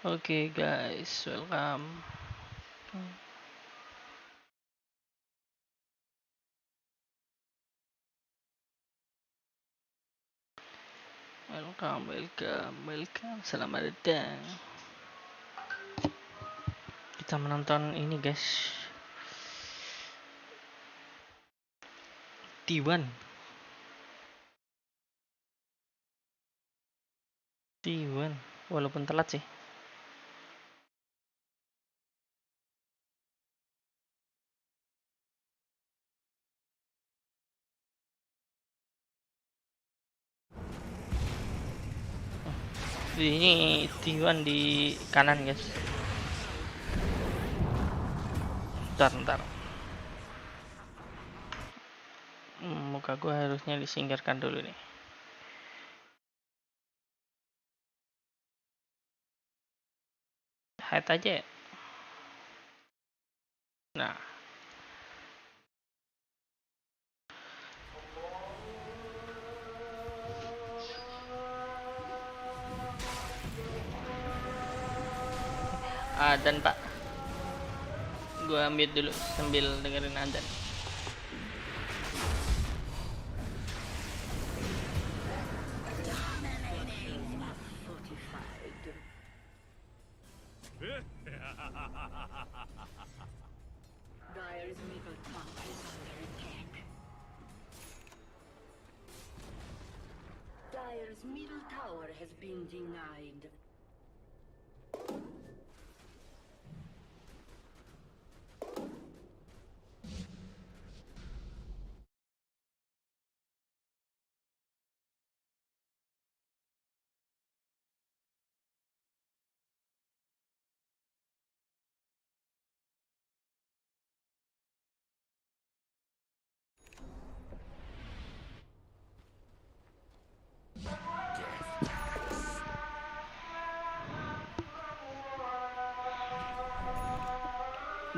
Oke guys, welcome. Welcome. Selamat datang. Kita menonton ini guys. T1. Walaupun telat sih. Ini T1 di kanan guys. Ntar. Muka gue harusnya disingkirkan dulu nih. Hide aja ya. Nah. Adan pak. Gue ambil dulu sambil dengerin adan. Dire's middle tower is under attack. Dire's middle tower has been denied.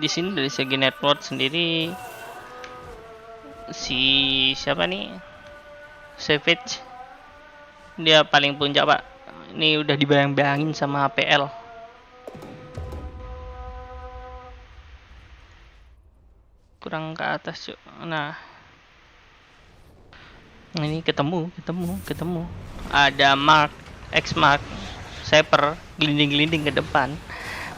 Di sini dari segi network sendiri si siapa nih? Savage dia paling puncak pak. Ini udah dibayang-bayangin sama PL. Kurang ke atas cuk. Nah ini ketemu. Ada Mark, X Mark, Saper gelinding-gelinding ke depan,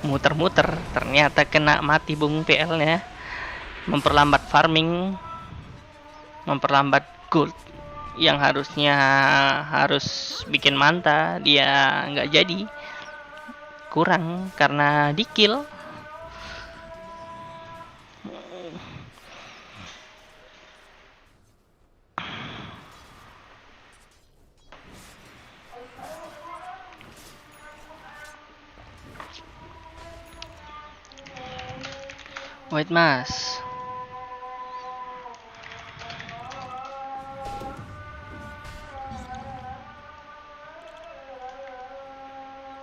muter-muter. Ternyata kena mati bung PL nya. Memperlambat farming, memperlambat gold yang harusnya harus bikin manta, dia nggak jadi, kurang karena di kill. White Mas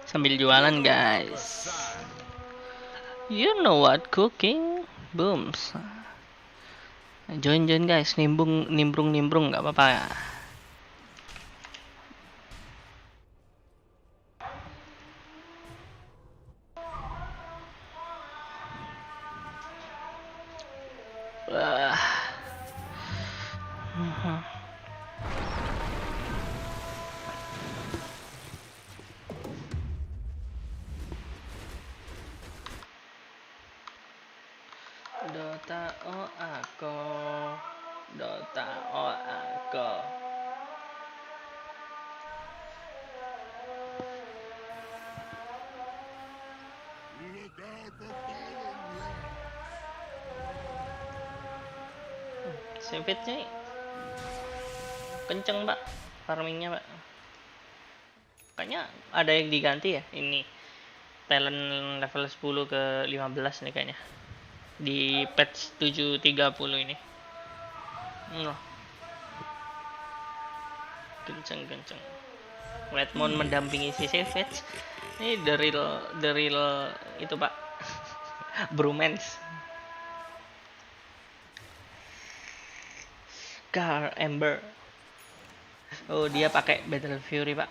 sambil jualan guys. You know what, cooking booms. Join guys, nimbrung nggak apa-apa. Dota o ako. Savage-nya kenceng pak farmingnya pak. Kayaknya ada yang diganti ya ini. Talent level 10 ke 15 nih kayaknya. Di patch 7.30 ini. Kenceng. Redmond mendampingi si Savage. Ini the real itu pak. Bromance. Car Ember. Oh dia pakai Battle Fury pak.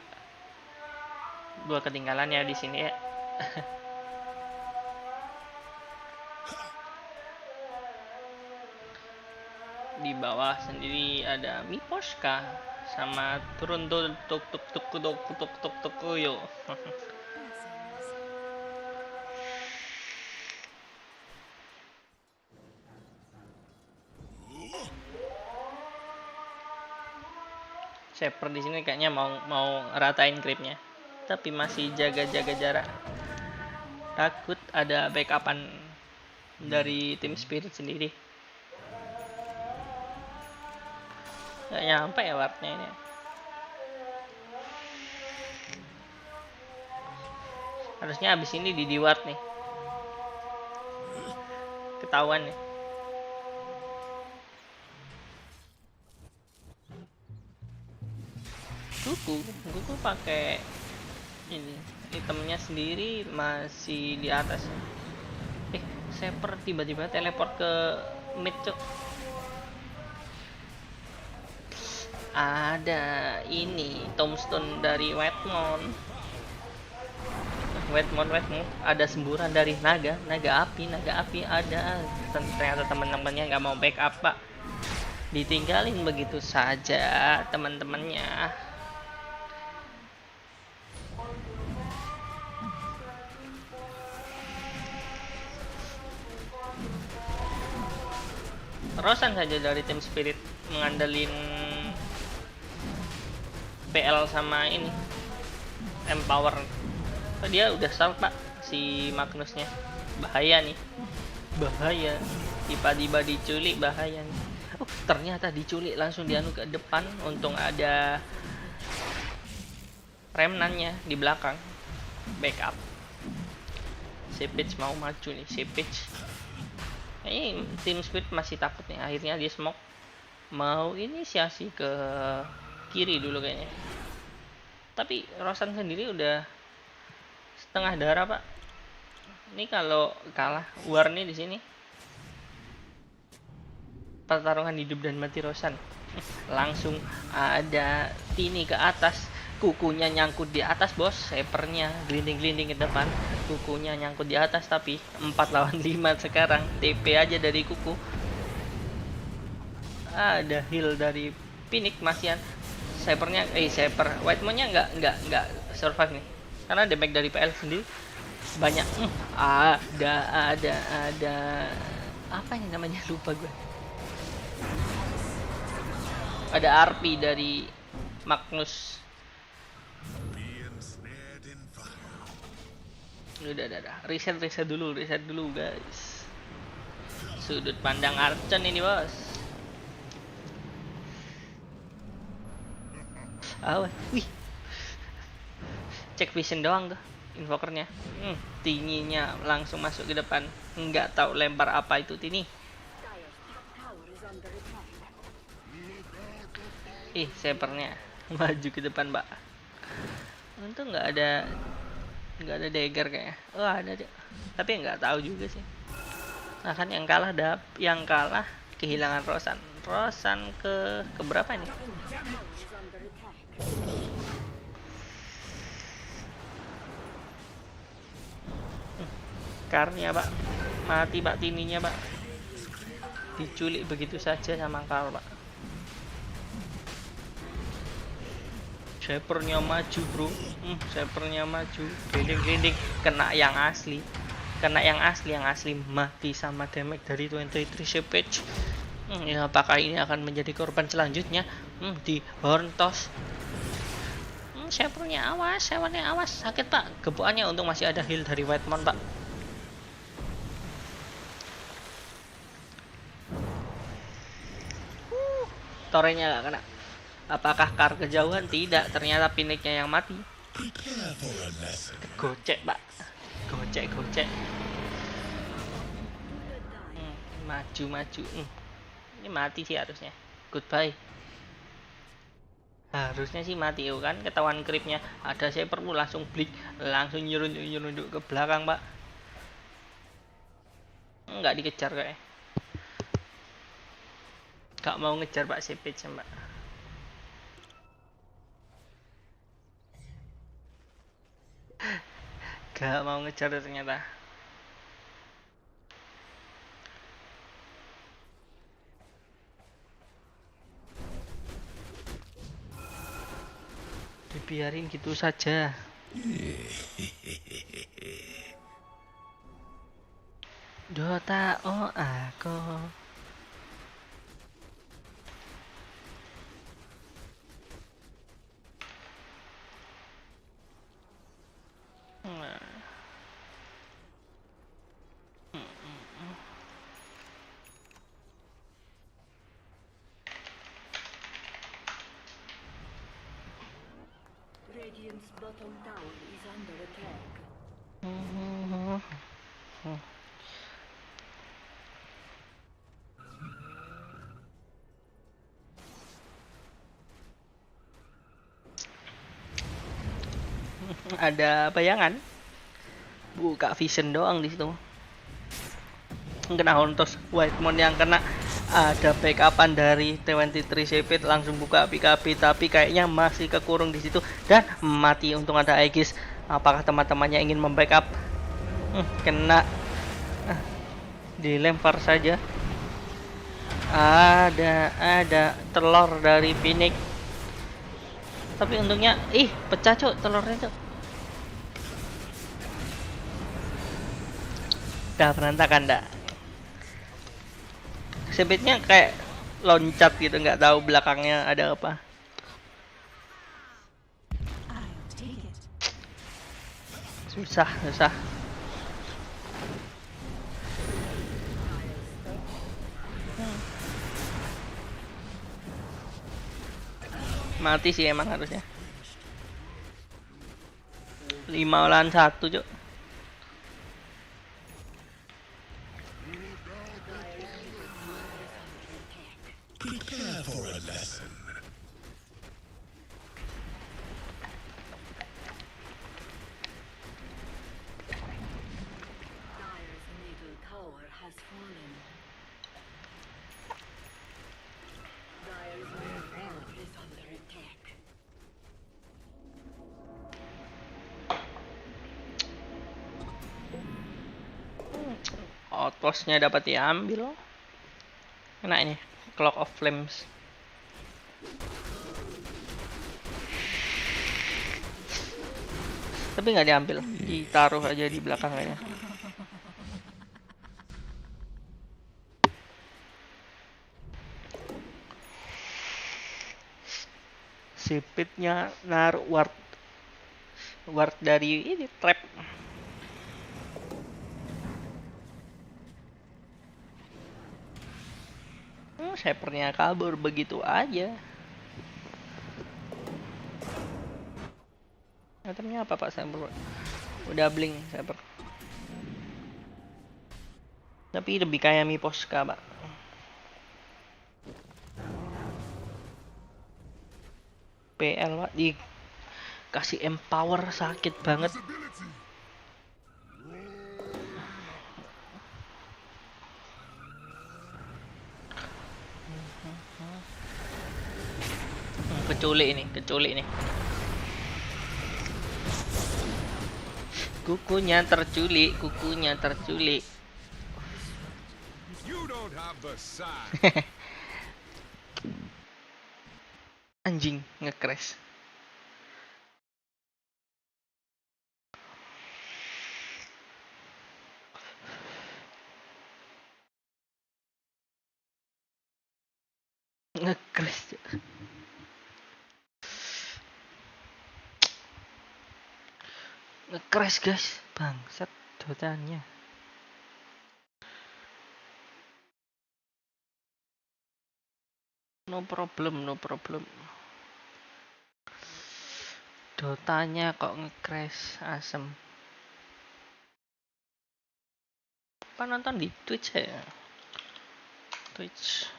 Gua ketinggalan ya di sini ya. Di bawah sendiri ada Miposka sama turun tuk tuk tuk tuk tuk tuk tuk tuk yo. Shaper di sini kayaknya mau ratain creepnya, tapi masih jaga-jaga jarak. Takut ada backupan dari tim Spirit sendiri. Nggak nyampe ya wardnya ini. Harusnya abis ini di ward nih. Ketahuan nih. Kuku pakai ini itemnya sendiri masih di atas. Shaper tiba-tiba teleport ke mid, cok. Ada ini tombstone dari Rachmad. Ada semburan dari naga api ada. Ternyata teman-temannya nggak mau backup, Pak. Ditinggalin begitu saja teman-temannya. Terusan saja dari tim Spirit mengandelin PL sama ini Empower. Dia udah start, Pak, si Magnusnya. Bahaya nih. Bahaya. Tiba-tiba diculik, bahaya nih. Ternyata diculik langsung dianu ke depan. Untung ada remnannya di belakang. Backup. Savage mau maju nih, Savage. Ini tim Spirit masih takut nih. Akhirnya dia smoke. Mau inisiasi ke kiri dulu kayaknya. Tapi Rosan sendiri udah setengah darah, Pak. Ini kalau kalah war nih di sini. Pertarungan hidup dan mati Rosan. Langsung ada Tini ke atas. Kukunya nyangkut di atas, bos. Shapernya glinding-glinding ke depan. Kukunya nyangkut di atas, tapi 4 lawan 5 sekarang. TP aja dari kuku. Ada heal dari Pinik masian. Shaper Whitemon-nya nggak survive nih. Karena damage dari PL sendiri banyak. Ada apa yang namanya, lupa gue. Ada RP dari Magnus. Udah. Reset dulu guys. Sudut pandang Archon ini, bos. Wih. Cek vision doang tuh invokernya. Tininya langsung masuk ke depan. Nggak tahu lempar apa itu Tini. Shapernya maju ke depan, Pak. Untung nggak ada dagger kayaknya. Ada deh. Tapi nggak tahu juga sih. Nah kan yang kalah kehilangan Rosan ke berapa nih? Karnya, Pak. Mati, Pak, Tininya, Pak. Diculik begitu saja sama Karl, Pak. Shapernya maju, bro. Shapernya maju. Grinding. Kena yang asli. Yang asli mati sama damage dari 23 Savage. Apakah ini akan menjadi korban selanjutnya? Di horn toss. Shapernya awas. Sakit, Pak. Gepukannya untung masih ada heal dari Whitemon, Pak. Torenya nggak kena. Apakah Kar kejauhan? Tidak. Ternyata Piniknya yang mati. Gocek, Pak. Gocek. Maju. Ini mati sih harusnya. Goodbye. Harusnya sih mati kan. Ketahuan creepnya. Ada Shaper langsung blik. Langsung nyerunduk ke belakang, Pak. Nggak dikejar kayak. Gak mau ngejar, Pak, Savage, Mbak. Gak mau ngejar ternyata. Dibiarin gitu saja. Dota oh aku. Radiant's bottom tower is under attack. Ada bayangan. Buka vision doang di situ. Kena Hontos Whitemon yang kena. Ada backupan dari TSpirit langsung buka PKB tapi kayaknya masih kekurung di situ dan mati. Untung ada Aegis. Apakah teman-temannya ingin membackup? Kena. Dilempar saja. Ada telur dari Phoenix. Tapi untungnya pecah cok telurnya cok. Udah berantakan dah. Sebetnya kayak loncat gitu, nggak tahu belakangnya ada apa. Susah. Mati sih emang harusnya. 5 lawan 1 cok. Prepare for a lesson. Dire's middle tower has fallen. Dire's middle tower is under attack. Outpostnya dapat diambil. Kena ini Clock of Flames. Tapi nggak diambil, ditaruh aja di belakang kayaknya. Sipitnya naruh ward dari ini trap. Snipernya kabur begitu aja. Itemnya apa Pak Sniper? Udah blink Sniper. Tapi lebih kayak Miposka Pak. PL Pak dikasih empower sakit banget. Keculik nih. Kukunya terculik. You don't have the sign. Anjing nge-crash. Nge-crash. Nge-crash guys, bangsat dotanya. No problem. Dotanya kok nge-crash asem. Apa nonton di Twitch ya? Twitch.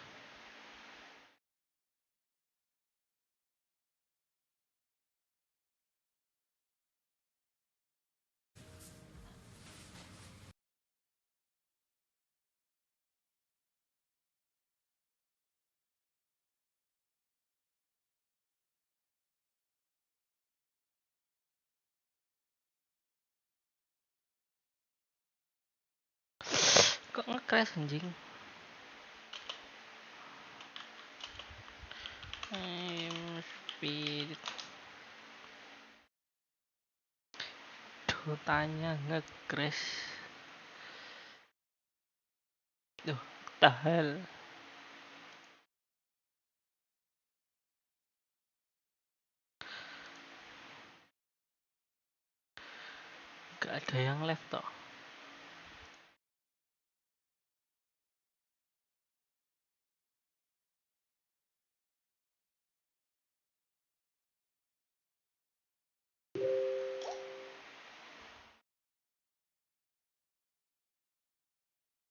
Kok nge-crash anjing? Spirit. Dotanya nge-crash. Duh, tahel. Gak ada yang left toh.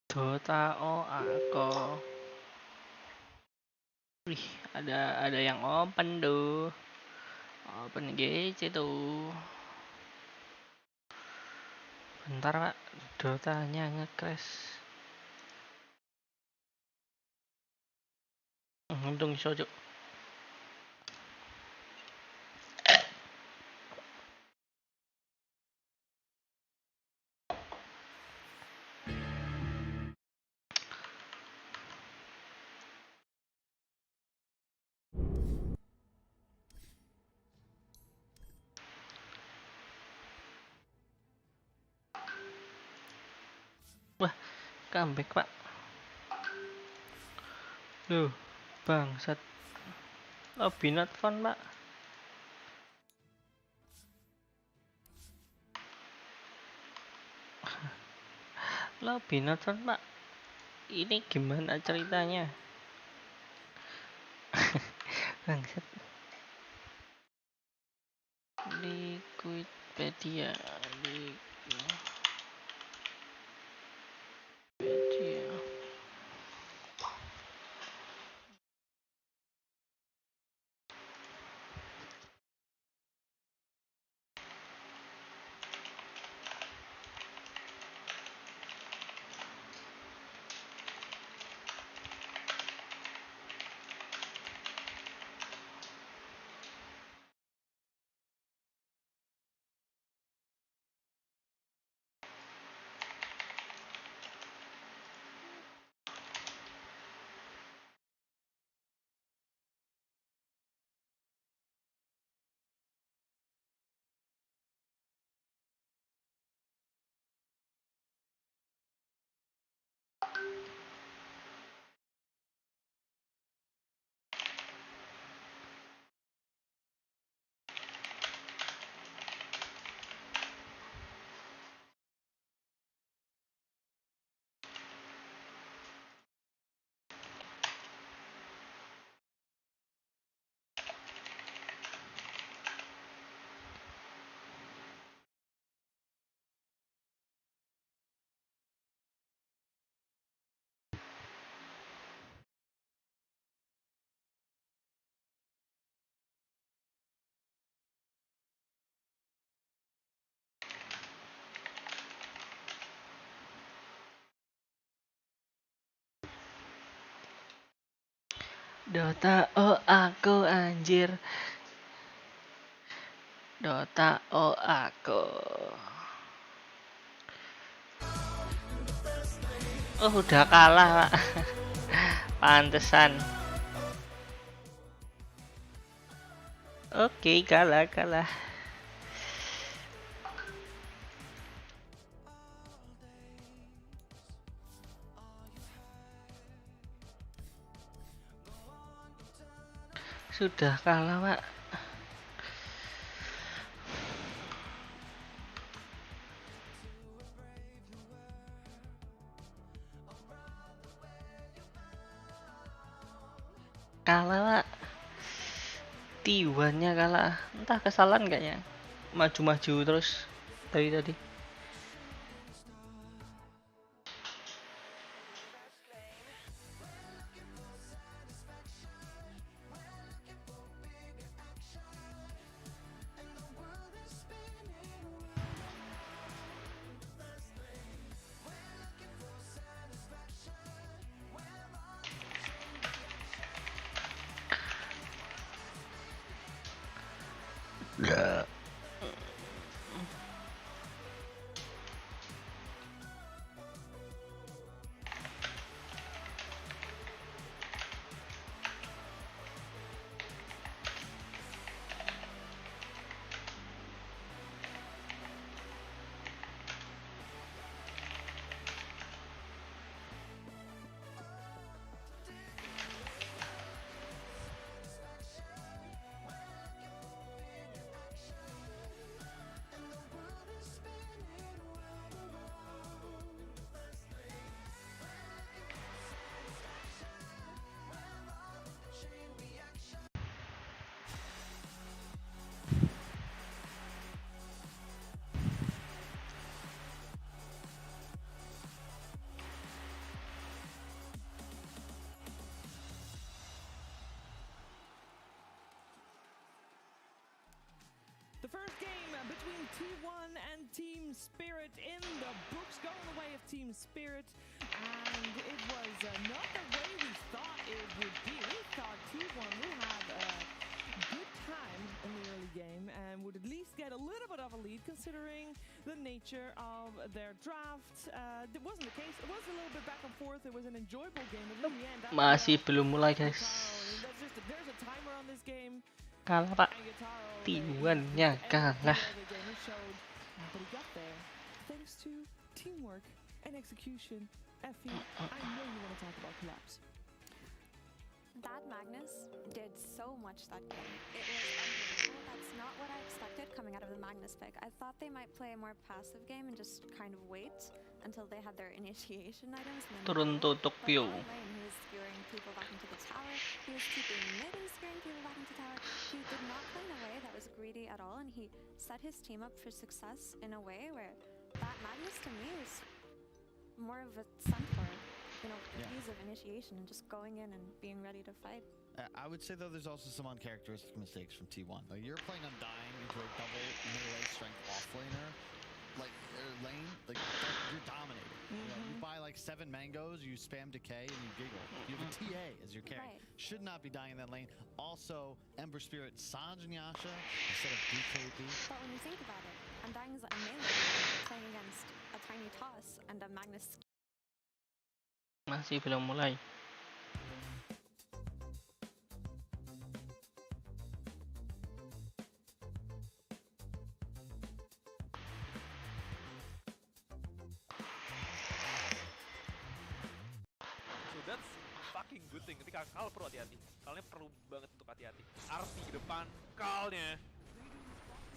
Dota aku. Wih, ada yang open tuh. Open GC tuh. Bentar pak, Dotanya nge-crash. Untung iso cuk. Wah, comeback pak. Loh, bangsat. Lobby not fun pak. Lobby not fun pak. Ini gimana ceritanya? Bangsat. Liquidpedia. Dota oh aku anjir. Dota oh aku. Oh udah kalah pak. Pantesan. Oke kalah. Sudah kalah pak. Kalah pak. T1-nya kalah. Entah kesalahan kayaknya. Maju-maju terus dari tadi. The first game between T1 and TSpirit in the books, going the way of TSpirit, and it was not the way we thought it would be. We thought T1 would have a good time in the early game and would at least get a little bit of a lead considering the nature of their draft. It wasn't the case. It was a little bit back and forth. It was an enjoyable game, but in the end, Masih belum mulai guys. there's a timer on this game. Kalah pak. T1-nya kalah. But he got there thanks to teamwork and execution. Effie, I know you want to talk about collapse. That Magnus did so much that game. It was unbelievable. That's not what I expected coming out of the Magnus pick. I thought they might play a more passive game and just kind of wait until they had their initiation items. Turun tutup He view. was skewering people back into the tower. He was keeping mid and skewering people back into tower. He did not play in a way that was greedy at all, and he set his team up for success in a way where that Magnus to me was more of a centaur. You know, ease of initiation and just going in and being ready to fight. I would say though there's also some uncharacteristic mistakes from T1. Like you're playing Undying into a double melee strength offlaner, like lane, like you're dominating. You know, you buy like 7 mangoes, you spam decay, and you giggle. You have a TA as your carry. Right. Should not be dying in that lane. Also, Ember Spirit Sanj and Yasha instead of BKB. But when you think about it, Undying is a melee playing against a tiny toss and a Magnus. Masih belum mulai. So that's fucking good thing. Ketika Kal perlu hati-hati. Kalnya perlu banget untuk hati-hati. Arti ke depan, Kalnya.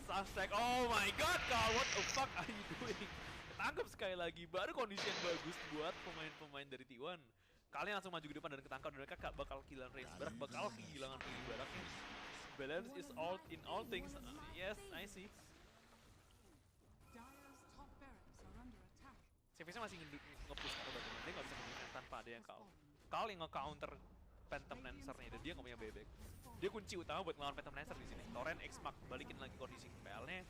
Suspect. Oh my god, Kal, what the fuck are you doing? Ketangkep sekali lagi. Baru kondisi yang bagus buat pemain-pemain dari T1. Kalian langsung maju ke depan dan ketangkap, dan mereka bakal kehilangan range barak, bakal kehilangan range baraknya. Balance is all in all things. Yes, I see. CV-nya masih nge-push ke bottom lane, dia nggak bisa nge-defense tanpa ada yang Kal yang nge-counter Phantom Lancer-nya, dan dia nggak punya bebek. Dia kunci utama buat ngelawan Phantom Lancer di sini. Torrent X-Mark balikin lagi kondisi PL-nya.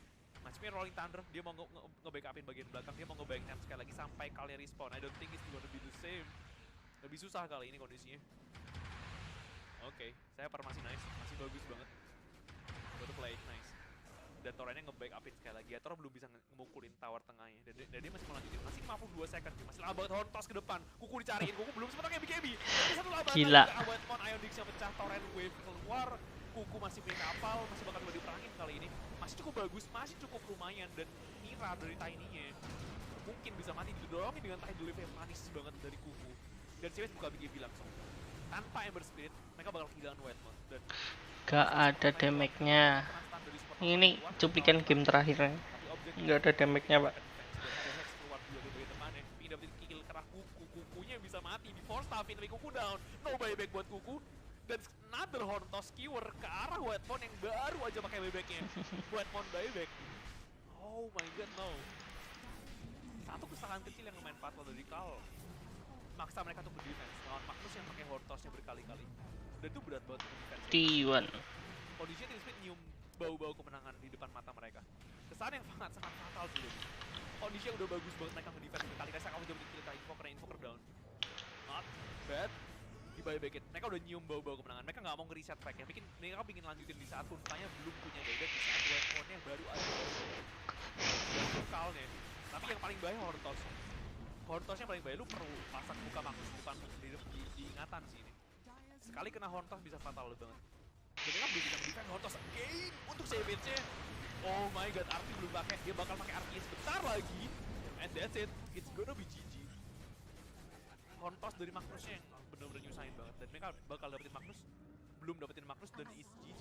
Matchnya Rolling Thunder, dia mau nge-backupin bagian belakang, dia mau nge-backcamp sekali lagi sampai Kalnya respawn. I don't think it's gonna be the same. Lebih susah kali ini kondisinya. Oke, saya masih nice, masih bagus banget. Go to play, nice. Dan Torrentnya nge-backupin sekali lagi. Tor belum bisa ngemukulin tower tengahnya. Dan dia masih melanjutin, masih 52 second. Masih lama banget Horntos ke depan. Kuku dicariin, Kuku belum sempat pakai BKB. Tapi satu lama Gila. Awetmon, Iondix yang pecah, Torrent wave keluar. Kuku masih punya kapal, masih bakal coba diperangin kali ini. Masih cukup bagus, masih cukup lumayan. Dan Mira dari Tiny-nya mungkin bisa mati, didorongin dengan Tiny Delivery yang manis banget dari Kuku. Dan CWS buka BKB langsung. Tanpa Ember Spirit, mereka bakal kehilangan Awetmon. Dan Gak ada damage-nya. Ini cuplikan game terakhirnya. Gak ada damage-nya pak. Keluar dua dari bagian depannya. Ini dapetin kill kerah Kukunya bisa mati di force staffin, tapi Kuku down. No buyback buat Kuku. Dan another Horntos skewer ke arah Awetmon yang baru aja pakai buybacknya. Awetmon buyback. Oh my god, no. Satu kesalahan kecil yang lumayan fatal dari Kal. Maksa mereka untuk berdefense lawan Magnus yang pakai Hortosnya berkali-kali. Dan itu berat banget untuk defense. T1. Kondisinya TSpirit nyium bau-bau kemenangan di depan mata mereka. Kesan yang sangat fatal dulu. Kondisinya udah bagus banget, mereka ngedefense berkali-kali. Saya kamu coba kill ke Invoker down. Not bad. Di buybackin. Mereka udah nyium bau-bau kemenangan. Mereka nggak mau nge-reset pack-nya. Mereka pingin lanjutin di saat Huntanya belum punya buyback, di saat Webphone-nya baru ada. Dan lokalnya. Tapi yang paling bahaya Hortos. Hortosnya paling bahaya, lu perlu pasang buka Magnus depan di ingatan sih ini. Sekali kena Hortos bisa fatal banget. Dan mereka belum bisa mendefend Hortos again untuk savage-nya. Oh my god, Arti belum pakai, dia bakal pakai Arti sebentar lagi. And that's it, it's gonna be GG. Hortos dari Magnusnya yang bener-bener nyusahin banget. Dan mereka bakal dapetin Magnus, belum dapetin Magnus, dan is GG.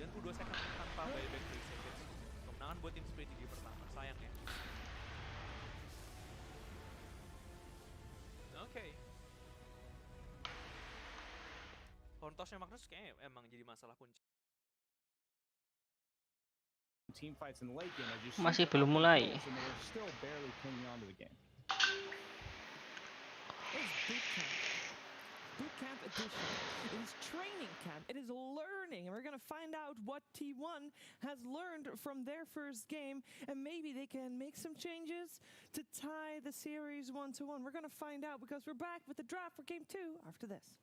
92 second tanpa buyback dari savage. Kemenangan buat tim Spirit di pertama, sayang ya. Oke. Hortosnya Magnus kayaknya emang jadi masalah kunci. Masih belum mulai. Bootcamp Edition. It is training camp. It is learning. And we're going to find out what T1 has learned from their first game. And maybe they can make some changes to tie the series 1-1. We're going to find out because we're back with the draft for Game 2 after this.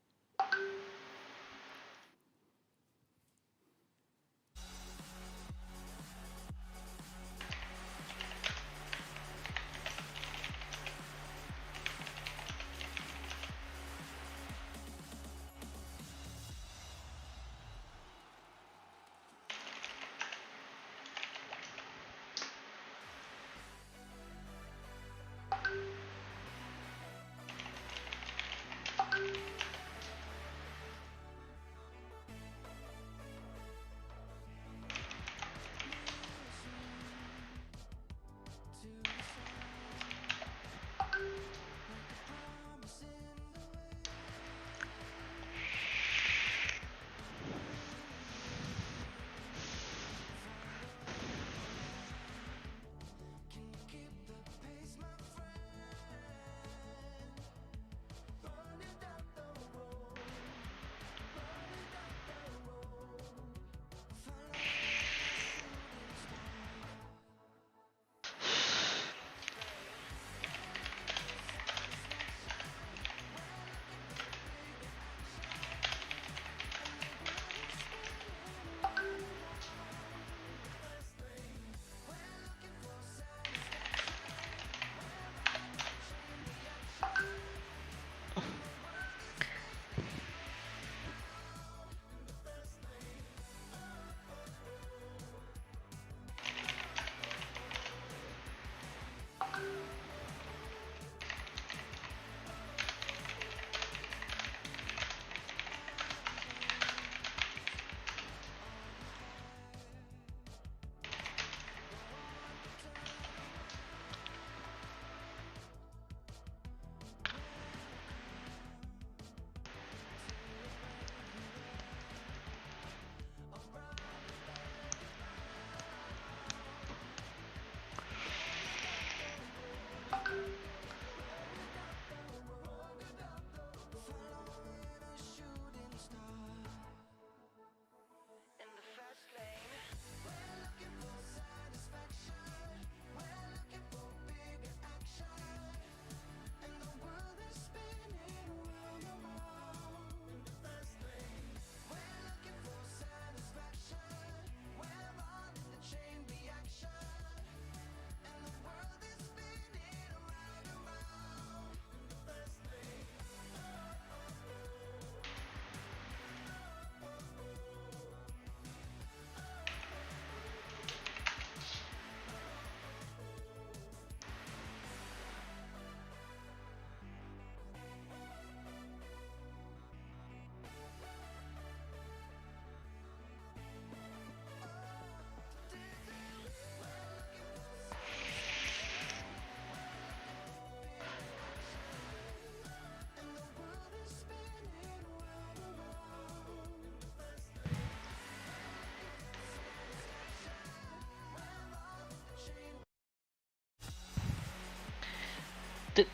It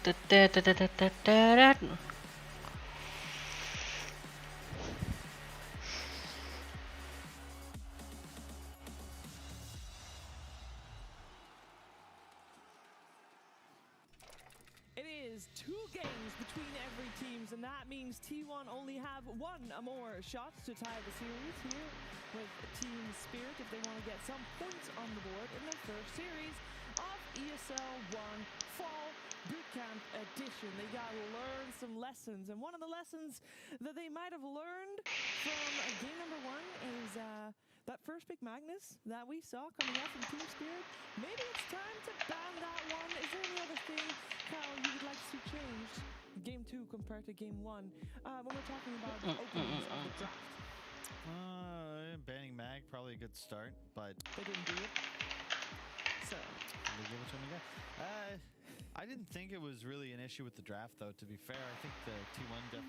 is 2 games between every teams, and that means T1 only have 1 more shot to tie the series here with Team Spirit if they want to get some points on the board in their first series of ESL 1 Fall Bootcamp Edition. They got to learn some lessons, and one of the lessons that they might have learned from game number 1 is that first pick Magnus that we saw coming out from Team Spirit. Maybe it's time to ban that one. Is there any other thing, Kyle, you would like to see changed game 2 compared to game 1 when we're talking about the openings of the draft? Banning Mag, probably a good start, but They didn't do it. So, they give it to him again. I didn't think it was really an issue with the draft, though, to be fair. I think the T1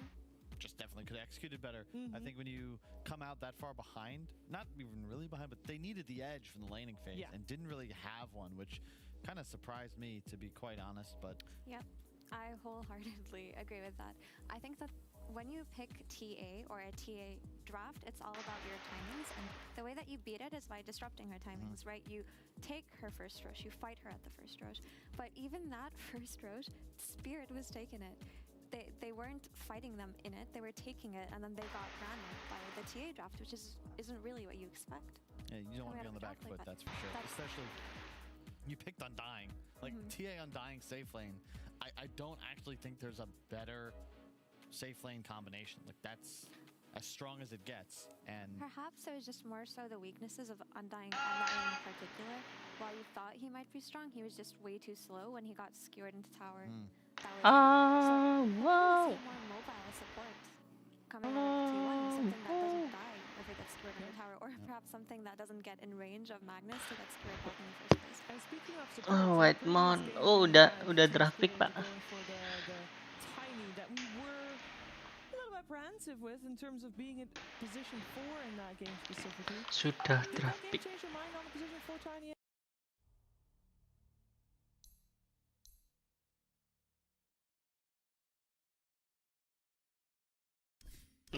definitely could have executed better. I think when you come out that far behind, not even really behind, but they needed the edge from the laning phase and didn't really have one, which kind of surprised me, to be quite honest. But Yep, I wholeheartedly agree with that. I think that when you pick TA or a TA draft, it's all about your timings, and the way that you beat it is by disrupting her timings, right? You take her first roche, you fight her at the first roche, but even that first roche, Spirit was taking it. They weren't fighting them in it, they were taking it, and then they got ran out by the TA draft, which isn't really what you expect. Yeah, you don't want to be on the back foot, that's for sure. Especially, you picked Undying. Like, TA Undying safe lane, I don't actually think there's a better safe lane combination. Like, that's as strong as it gets. And perhaps it was just more so the weaknesses of Undying on that lane in particular. While you thought he might be strong, he was just way too slow when he got skewered into tower. That was it. So I think Wow. we see more mobile support coming out of T1, something that doesn't die if it gets skewered into tower, or perhaps something that doesn't get in range of Magnus to get skewered back in the first place. And speaking of support, Oh, so White previous Mon. game Oh, we udah had draft pick, TSpirit Pak. going for the tiny that we were a little apprehensive with in terms of being at position 4 in that game specifically. Sudah Did that draft game pick. change your mind on the position 4 tiny?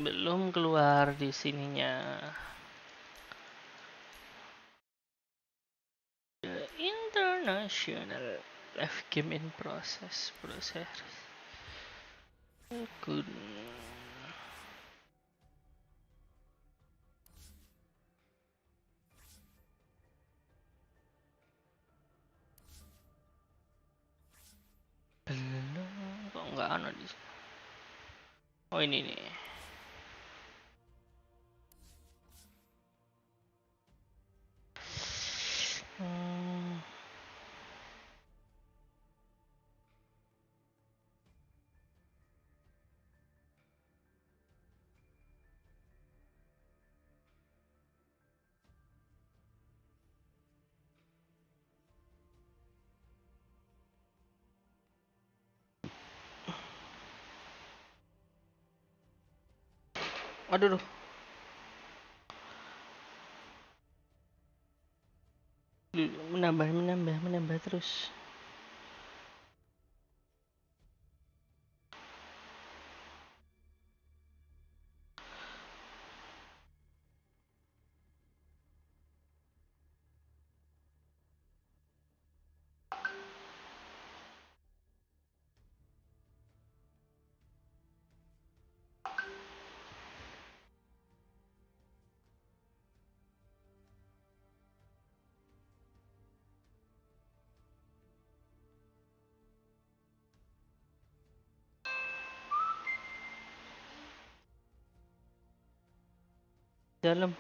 Belum keluar di sininya. The international F game in process. Good. Belum. Kok nggak ada di sini? Oh, ini nih. Aduh. Menambah terus. Dalam.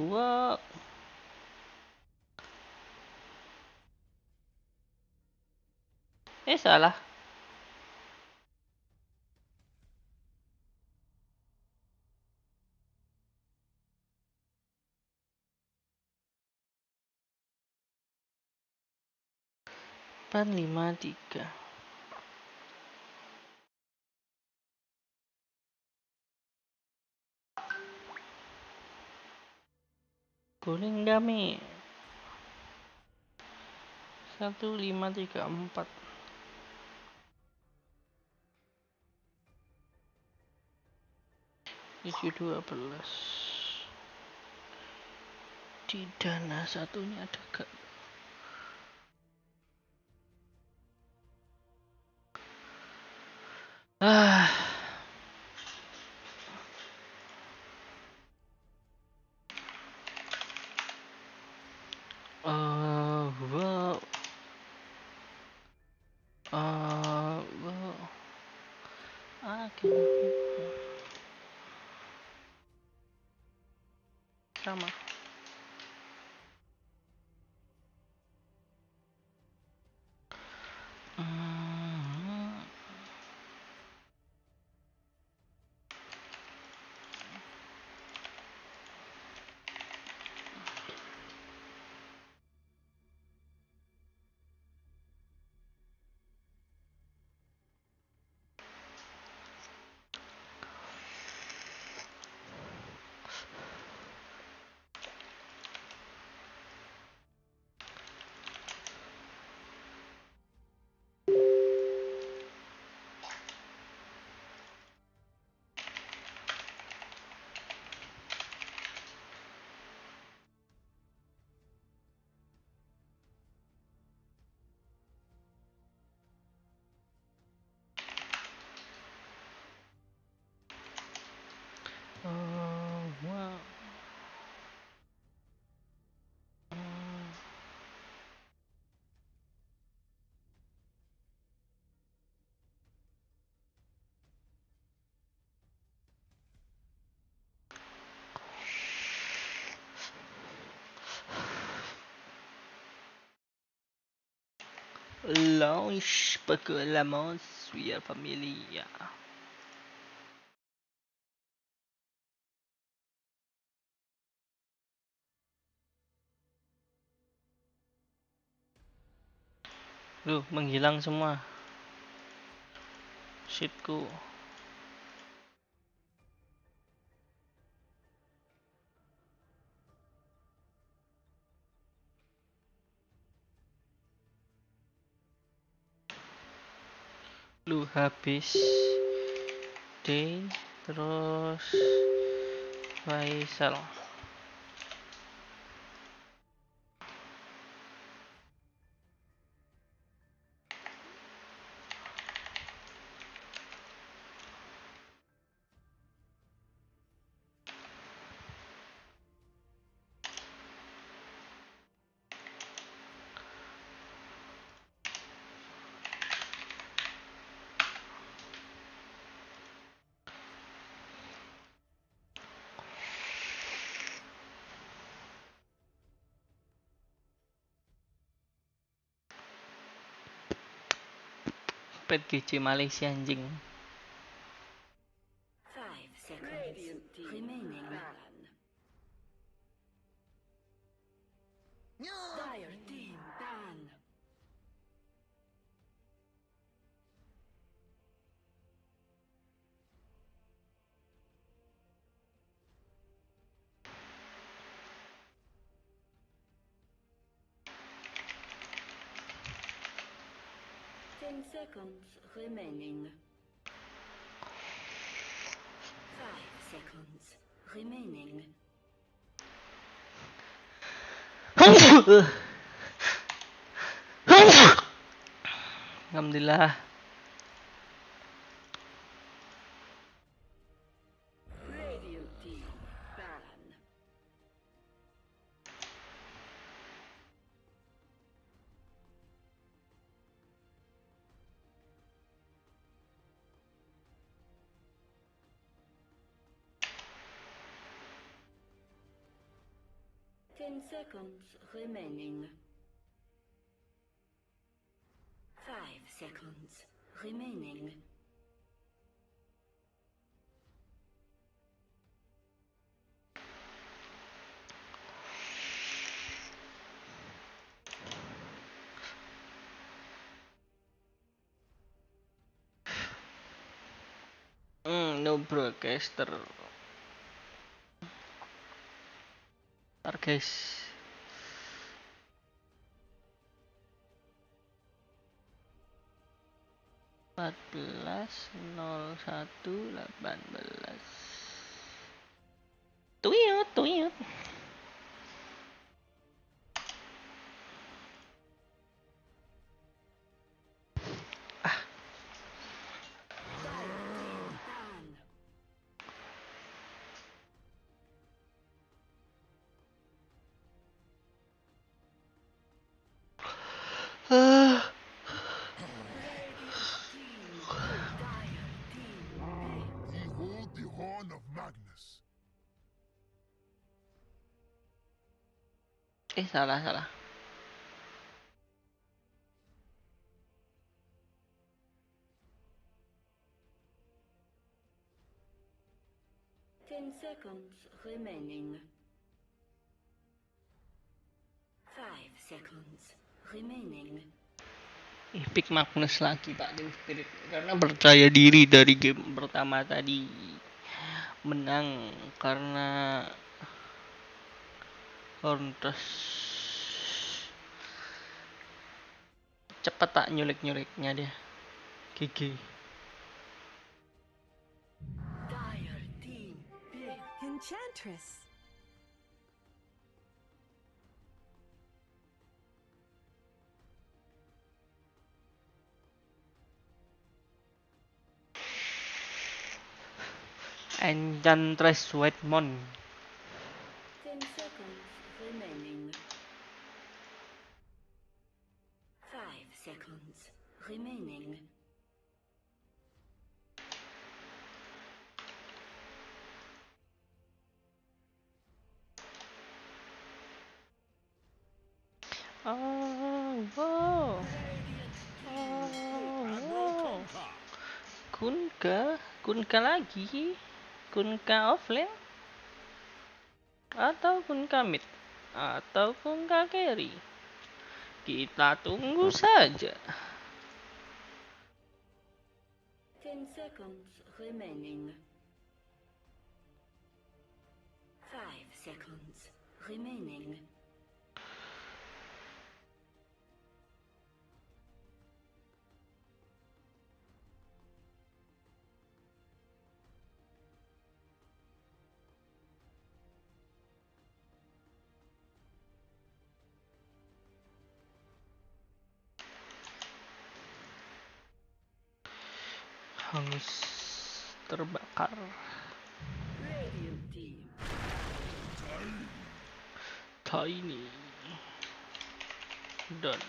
Wow. Salah. Pan 5-3. Kuning dami. 1-5-3-4. 7-12. Di dana satunya ada gak? Wow. Wow. Sama. Launch Pokémon Suya Familia. Duh, menghilang semua sheetku. Lu habis D terus Faisal. Pet GC Malaysia anjing. 5 seconds remaining. Dire team ban. 10 seconds remaining. 5 seconds remaining. Alhamdulillah. Radiant team ban. 10 seconds remaining. 5 seconds remaining. No broadcaster. Ntar guys. Empat belas 01 18. Tuyut tuyut. Ban. Behold the horn of Magnus. Salah. 10 seconds remaining. 5 seconds remaining. Pick Magnus lagi Pak TSpirit karena percaya diri dari game pertama tadi menang karena Horntus cepet tak nyulik-nyuliknya dia. GG. Dire team big. Enchantress. Enchantress Whitemon. 10 seconds remaining. 5 seconds remaining. Oh, wow. Kunka lagi, Kunka offlane, atau Kunka mid, atau Kunka carry. Kita tunggu saja. 10 seconds remaining. 5 seconds remaining. Hangus terbakar. Radiant team. Tiny. Dan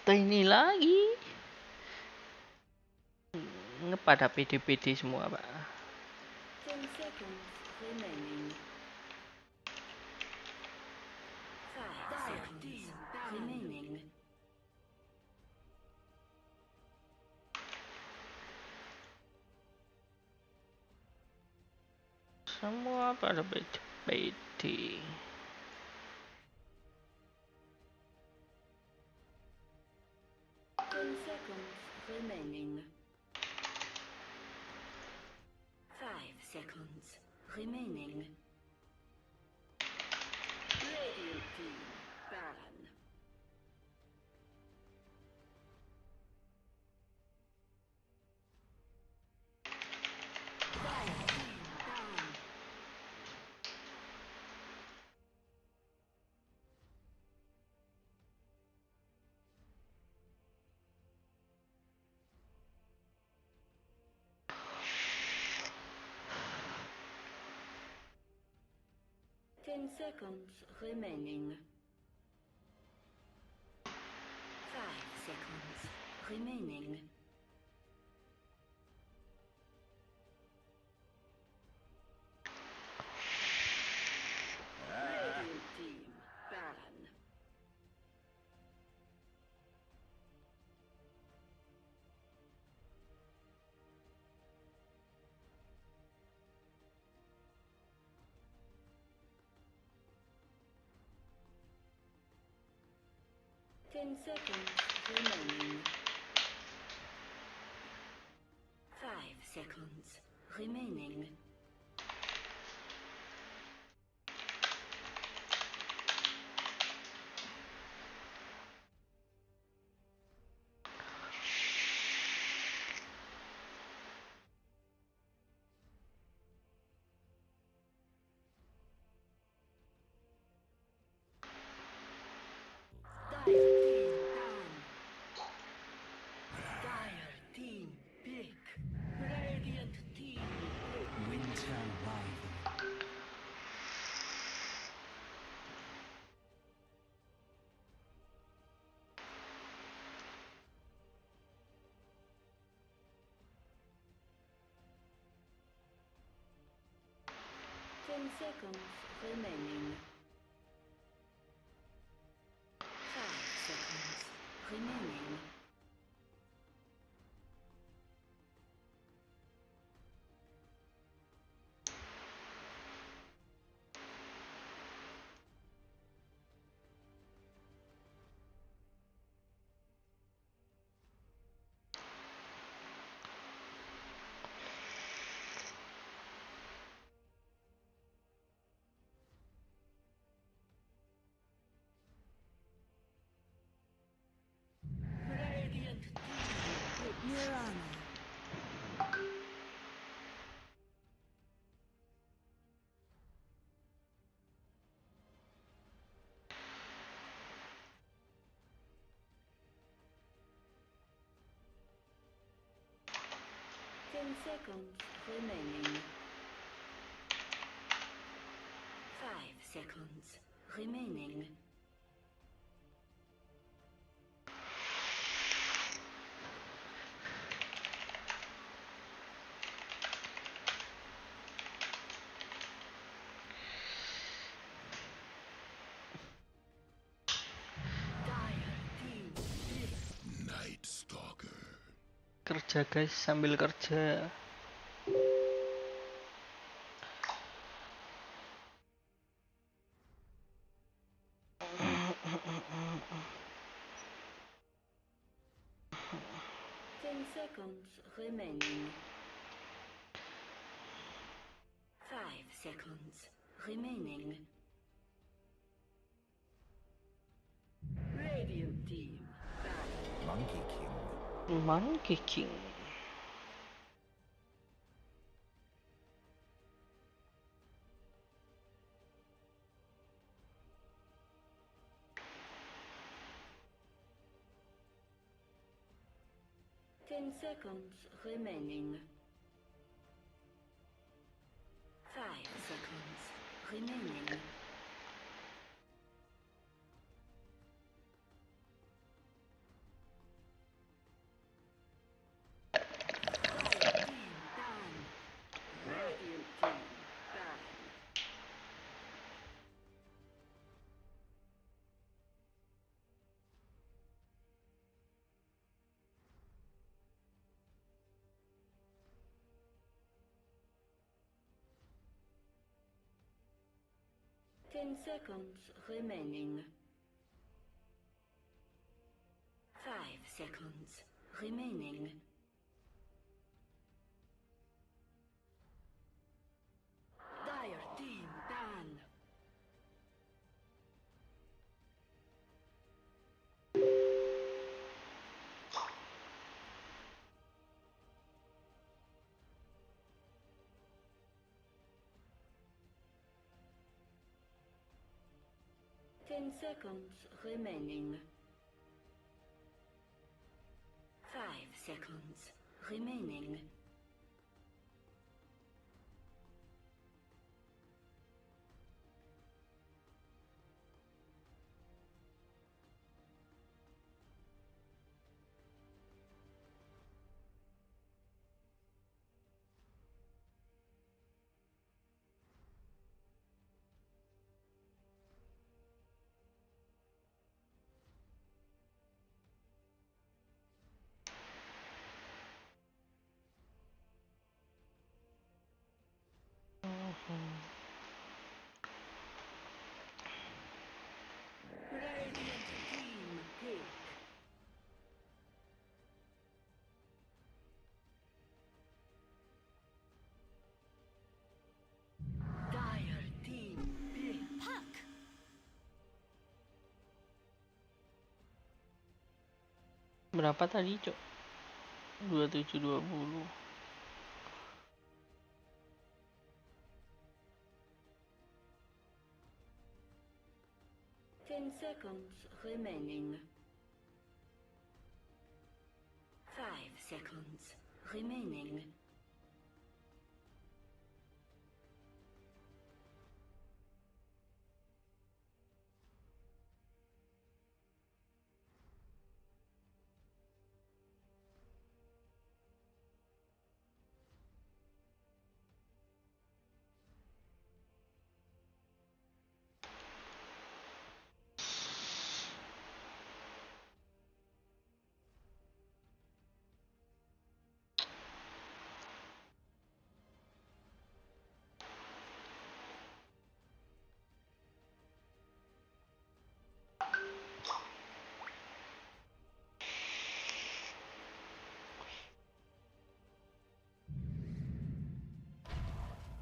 Tiny lagi. Ngepada PD-PD semua, Pak. 10 seconds remaining. 5 seconds remaining. Semua pada PD. 10 seconds remaining. 5 seconds remaining. Radiant team ban. Dire team down. Ten seconds remaining. 5 seconds remaining. Radiant team ban. Ten seconds remaining. 5 seconds remaining. Dire team down. Dire team pick. Radiant team pick. Winter rival. 10 seconds remaining. 5 seconds remaining. Radiant team Mirana. 10 seconds remaining. 5 seconds remaining. Dire team pick. Kerja guys, sambil kerja. 10 seconds remaining. 5 seconds remaining. Radiant team. Monkey King. Monkey King. Ten seconds remaining. 5 seconds remaining. Radiant team done. 10 seconds remaining. 5 seconds remaining. Dire team done. Ten seconds remaining. 5 seconds remaining. Radiant team pick. Dire team pick. Puck! Berapa tadi, Cok? 2720. 10 seconds remaining. 5 seconds remaining.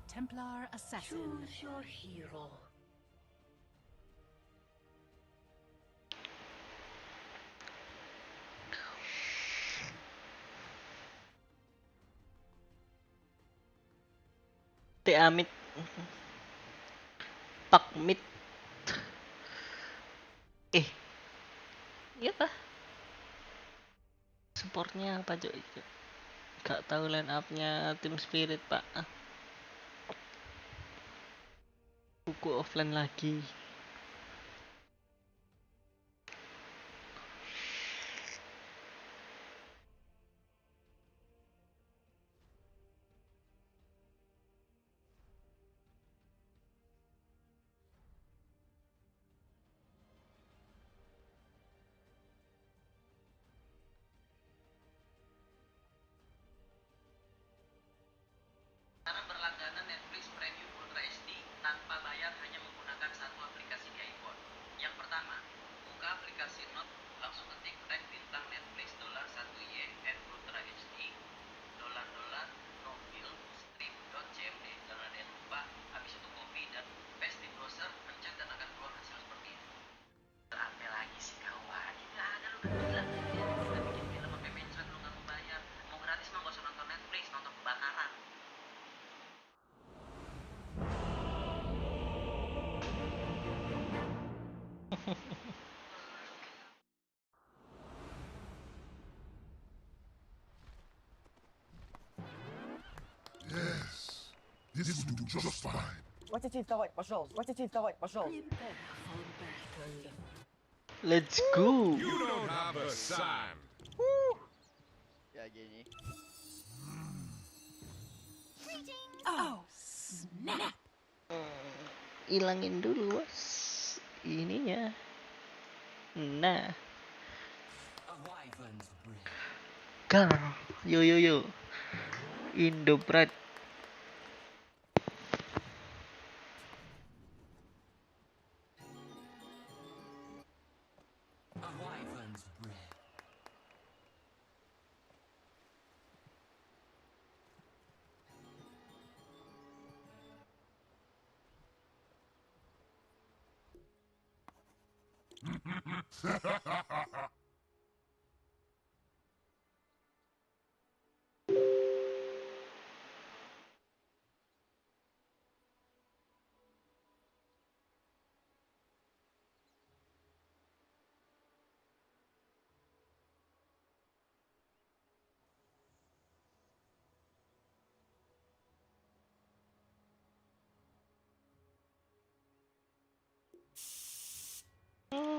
Templar Assassin. Choose your hero. Amit. Pakmit. Iya kah? Supportnya apa, Cok? Gak tahu line up-nya tim Spirit, Pak. Buku offline lagi. This will do just fine. Prepare for battle. Let's go. You don't have the sand. Ya gini. Ilangin dulu bos ininya. Nah, Gar, yo yo yo, Indo Pride.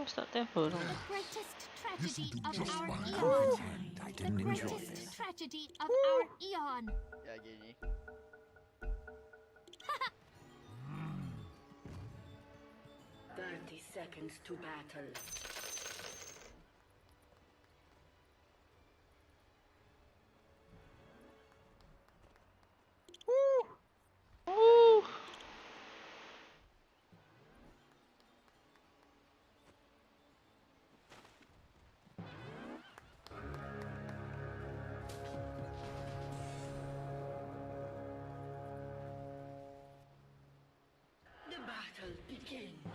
Start tempo dong. The greatest tragedy do of just our fine. eon. I The didn't enjoy greatest this. tragedy of our eon. Ya gini. 30 seconds to battle. Woo. The battle begins.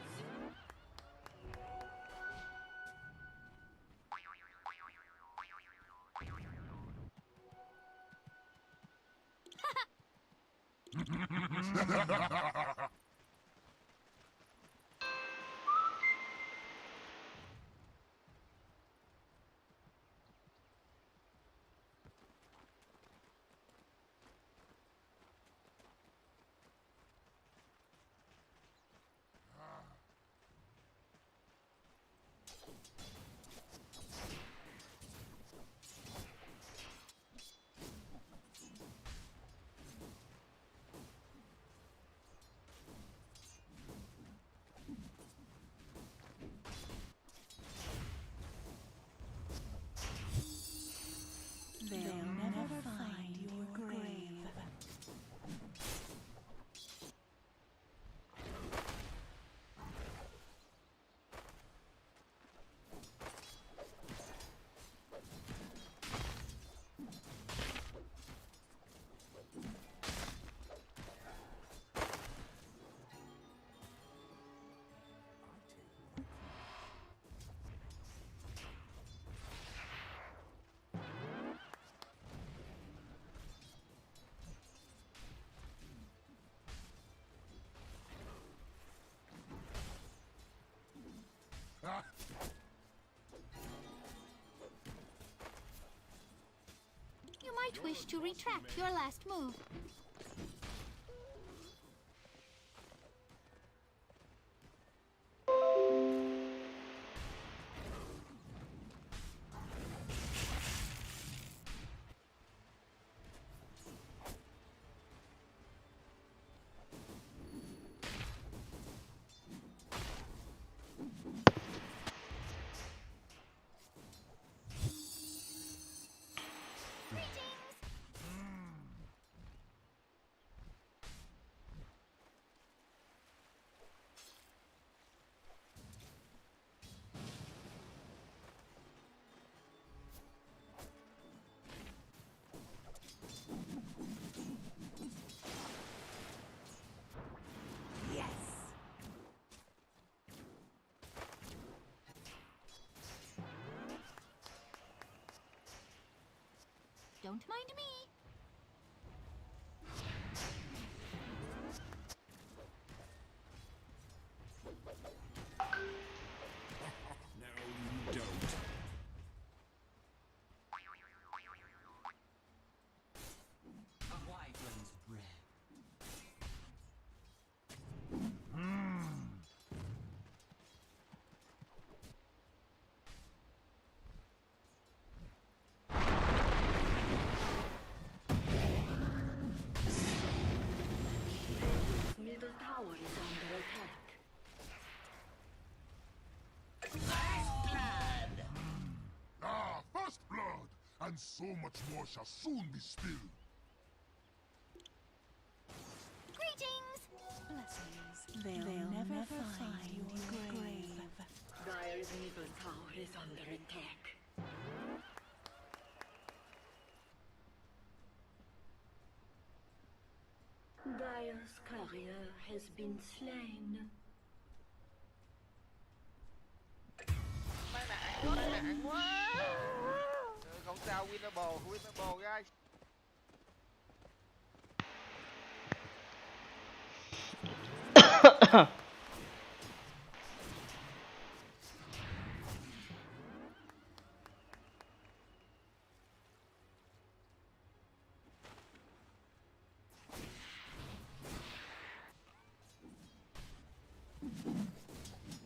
They'll never find your grave. You might wish to retract your last move. Don't mind me. No, you don't. And so much more shall soon be spilled. Greetings! Blessings. They'll never find your grave. Dire's middle tower is under attack. Dire's courier has been slain. Mấy nạn quá. Không sao, winnable guys.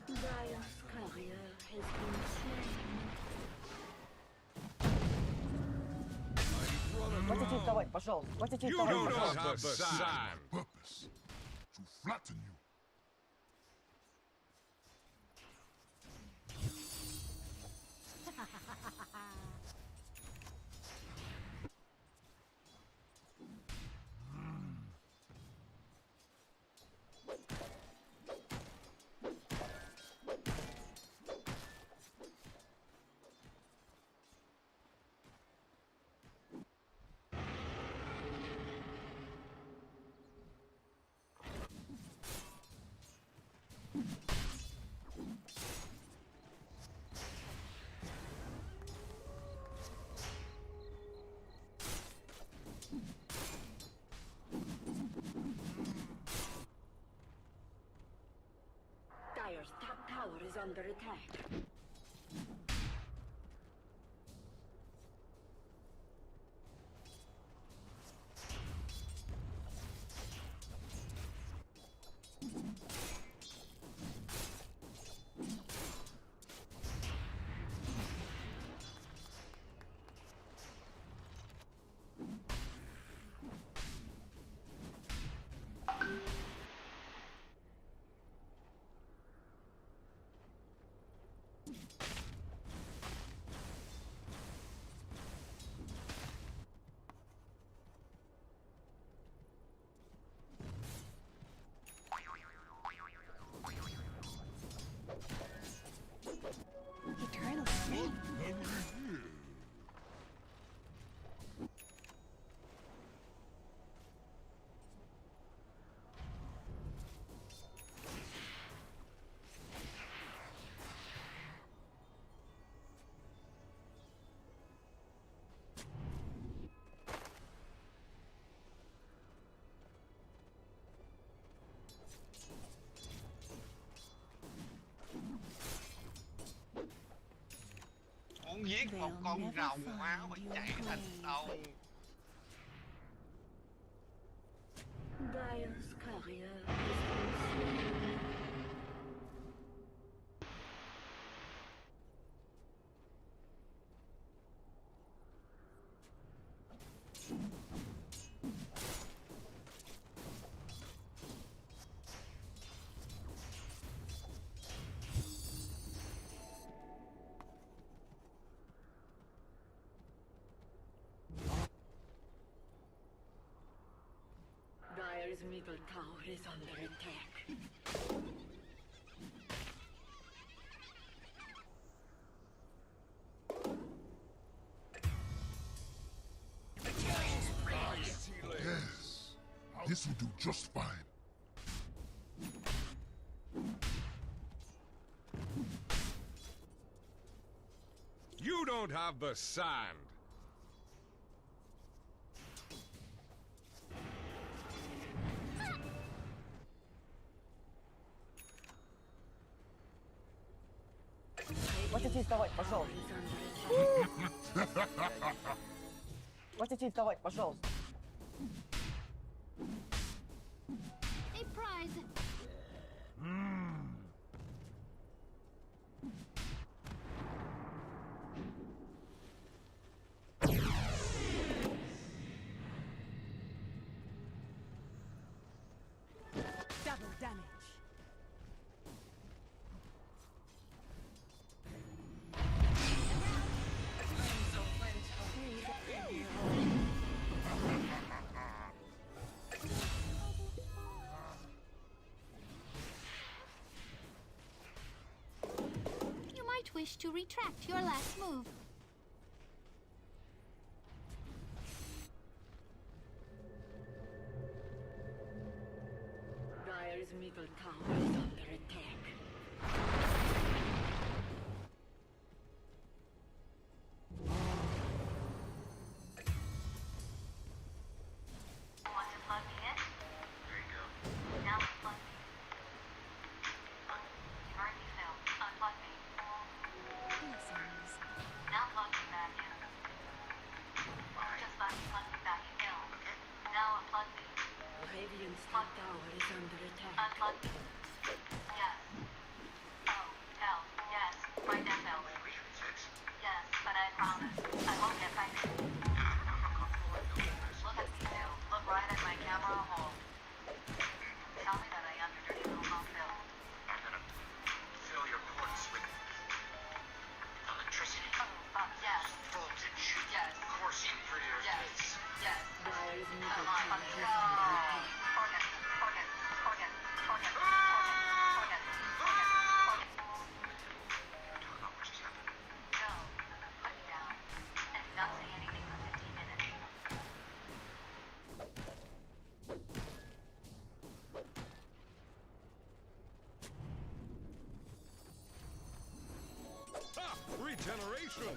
Dire's courier has been slain. You don't have the sand. Purpose to flatten you. Dire's top tower is under attack. Eternal strength. Muốn giết một con rồng máu mà chạy thành đầu. Dire's courier has been slain. Dire's middle tower is under attack. Yes, this will do just fine. You don't have the sand. A prize. Double damage. wish to retract your last move. Dire's middle tower is under attack. Want to plug me in? There you go. Now unplug me. You heard me, Phil. Unplug me. Blessings. Now plug me back in. Just let me plug me back in. Now unplug me. Radiant's top tower is under attack. Unplug me. Yes. Oh, hell. Yes. Right now, Phil. Yes, but I promise. I won't get pregnant. Look at me, Phil. Look right at my camera hole. Tell me that I am your dirty little home, Phil. I'm gonna fill your ports with electricity. Yes. Voltage. Yes. Coursing through your Yes. face. Yes. Dire's middle Come on, tower let's is go. under attack. Organ. Organ. Organ. Organ. Organ. Organ. Organ. Talk about what just happened. No. Put me down. And do not say anything for 15 minutes. Regeneration!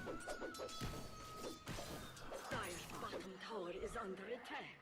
Dire's bottom tower is under attack.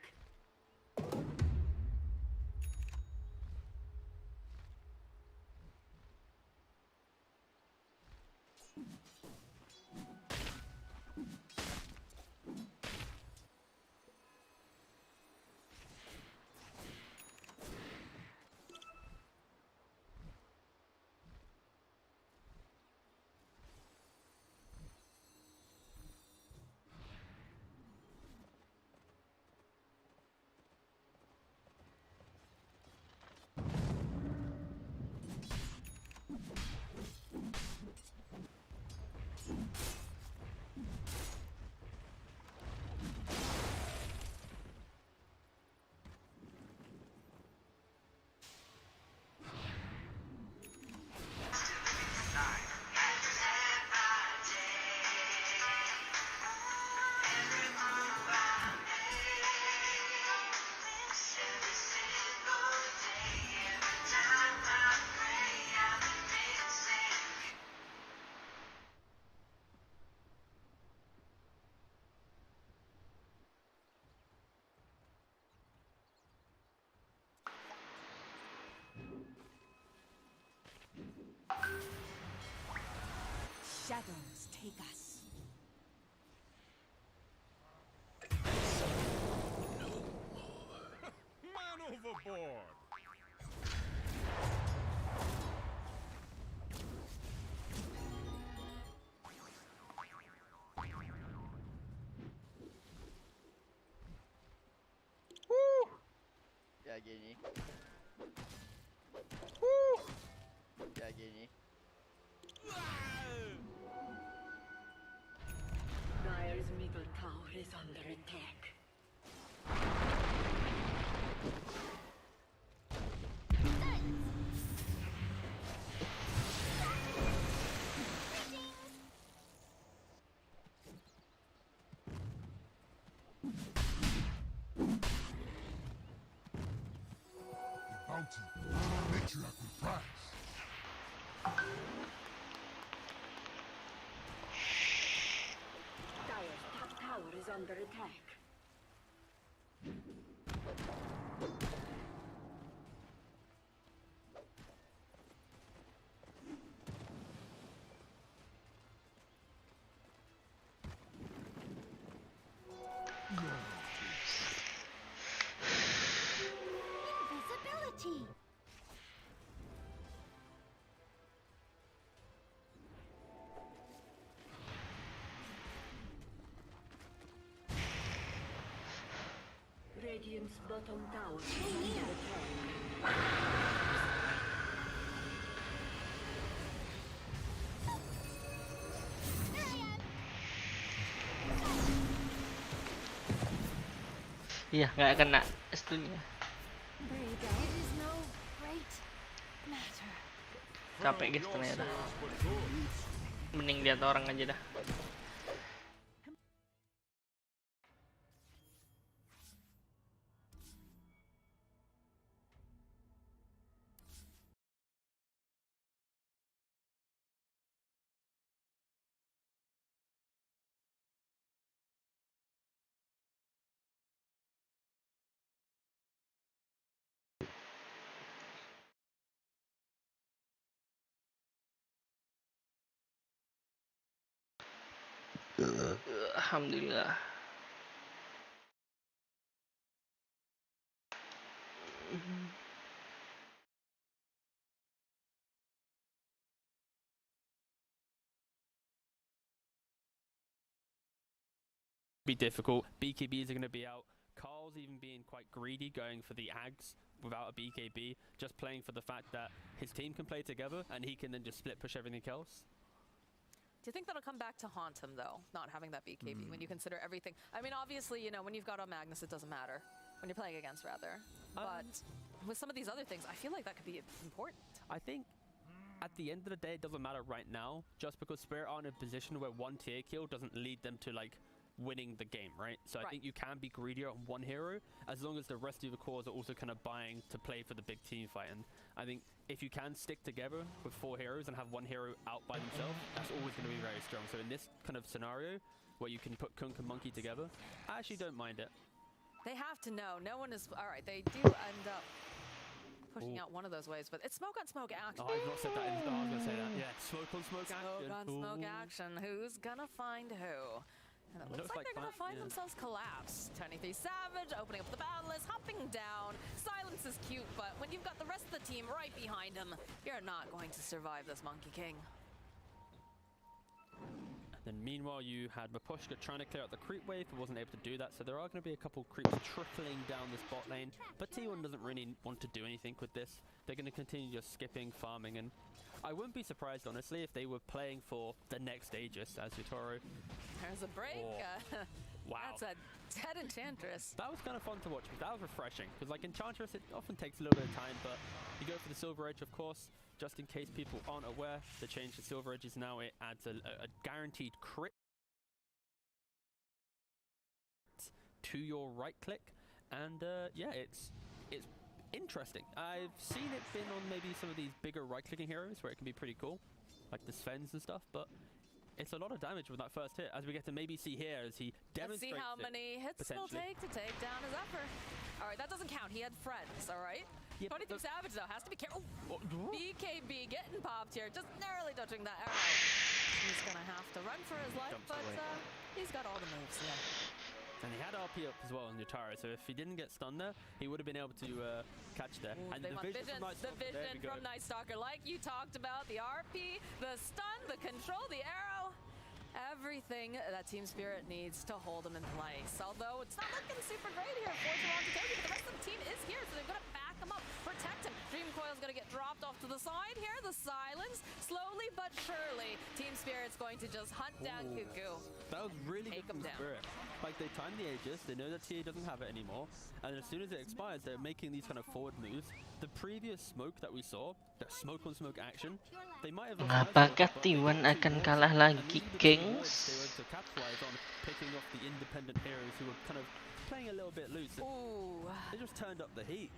Shadows take us. Man overboard! Gel geni. Gel geni. Dire's middle tower is under attack. Bounty. Matriarchal prize. Dire's top tower is under attack. Invisibility. Radiant's bottom tower is under attack. Here I am. Iya, nggak kena stunnya. It is no great matter. Capek gitu ternyata. Yourselves but good. Mending lihat orang aja dah. Alhamdulillah. Be difficult. BKBs are going to be out. Carl's even being quite greedy, going for the Ags without a BKB, just playing for the fact that his team can play together and he can then just split push everything else. Do you think that'll come back to haunt him, though, not having that BKB, when you consider everything? I mean, obviously, you know, when you've got a Magnus, it doesn't matter. When you're playing against, rather. But with some of these other things, I feel like that could be important. I think at the end of the day, it doesn't matter right now, just because Spirit are in a position where one tier kill doesn't lead them to, like, winning the game, right? So I think you can be greedier on one hero, as long as the rest of the cores are also kind of buying to play for the big team fight. And I think if you can stick together with 4 heroes and have one hero out by themselves, that's always going to be very strong. So in this kind of scenario, where you can put Kunk and Monkey together, I actually don't mind it. They have to know. No one is... Alright, they do end up pushing out one of those waves, but it's smoke on smoke action. Oh, I've not said that. I was going to say that. Yeah, smoke on smoke action. Smoke on smoke action. Who's gonna find who? And it looks like they're gonna find themselves collapse. 23 Savage opening up the battle list, hopping down. Silence is cute, but when you've got the rest of the team right behind him, you're not going to survive this Monkey King. Then meanwhile, you had Mapushka trying to clear out the creep wave, but wasn't able to do that. So there are going to be a couple creeps trickling down this bot lane. But T1 doesn't really want to do anything with this. They're going to continue just skipping, farming, and I wouldn't be surprised, honestly, if they were playing for the next Aegis as Yutaro. There's a break. Wow. That's a dead Enchantress. That was kind of fun to watch, but that was refreshing. Because like Enchantress, it often takes a little bit of time, but you go for the Silver Edge, of course. Just in case people aren't aware, the change to Silver Edge is now it adds a guaranteed crit to your right click. And yeah, it's interesting. I've seen it been on maybe some of these bigger right-clicking heroes where it can be pretty cool, like the Svens and stuff, but it's a lot of damage with that first hit, as we get to maybe see here as he demonstrates. Let's see how many hits it'll take to take down his Zephyr. All right, that doesn't count. He had friends, all right? 23 Savage, though, has to be careful. BKB getting popped here, just narrowly dodging that arrow. He's going to have to run for his life, but he's got all the moves, And he had RP up as well on Yutaro, so if he didn't get stunned there, he would have been able to catch there. And the vision from Night Stalker, like you talked about, the RP, the stun, the control, the arrow, everything that TeamSpirit needs to hold him in place. Although it's not looking super great here for Toronto Toby, but the rest of the team is here, so they're going to back him up, protect him. Dream Coil's going to get dropped off to the side here. The silence, slowly but surely, TeamSpirit's going to just hunt down Cuckoo. That was really good from Spirit. Like, they timed the Aegis, they know that TA doesn't have it anymore, and as soon as it expires, they're making these kind of forward moves. The previous smoke that we saw, the smoke on smoke action, they might have... Apakah T1 akan kalah lagi, Kings? They were able to capitalize on picking off the independent heroes who were kind of playing a little bit loose. Ooh. They just turned up the heat.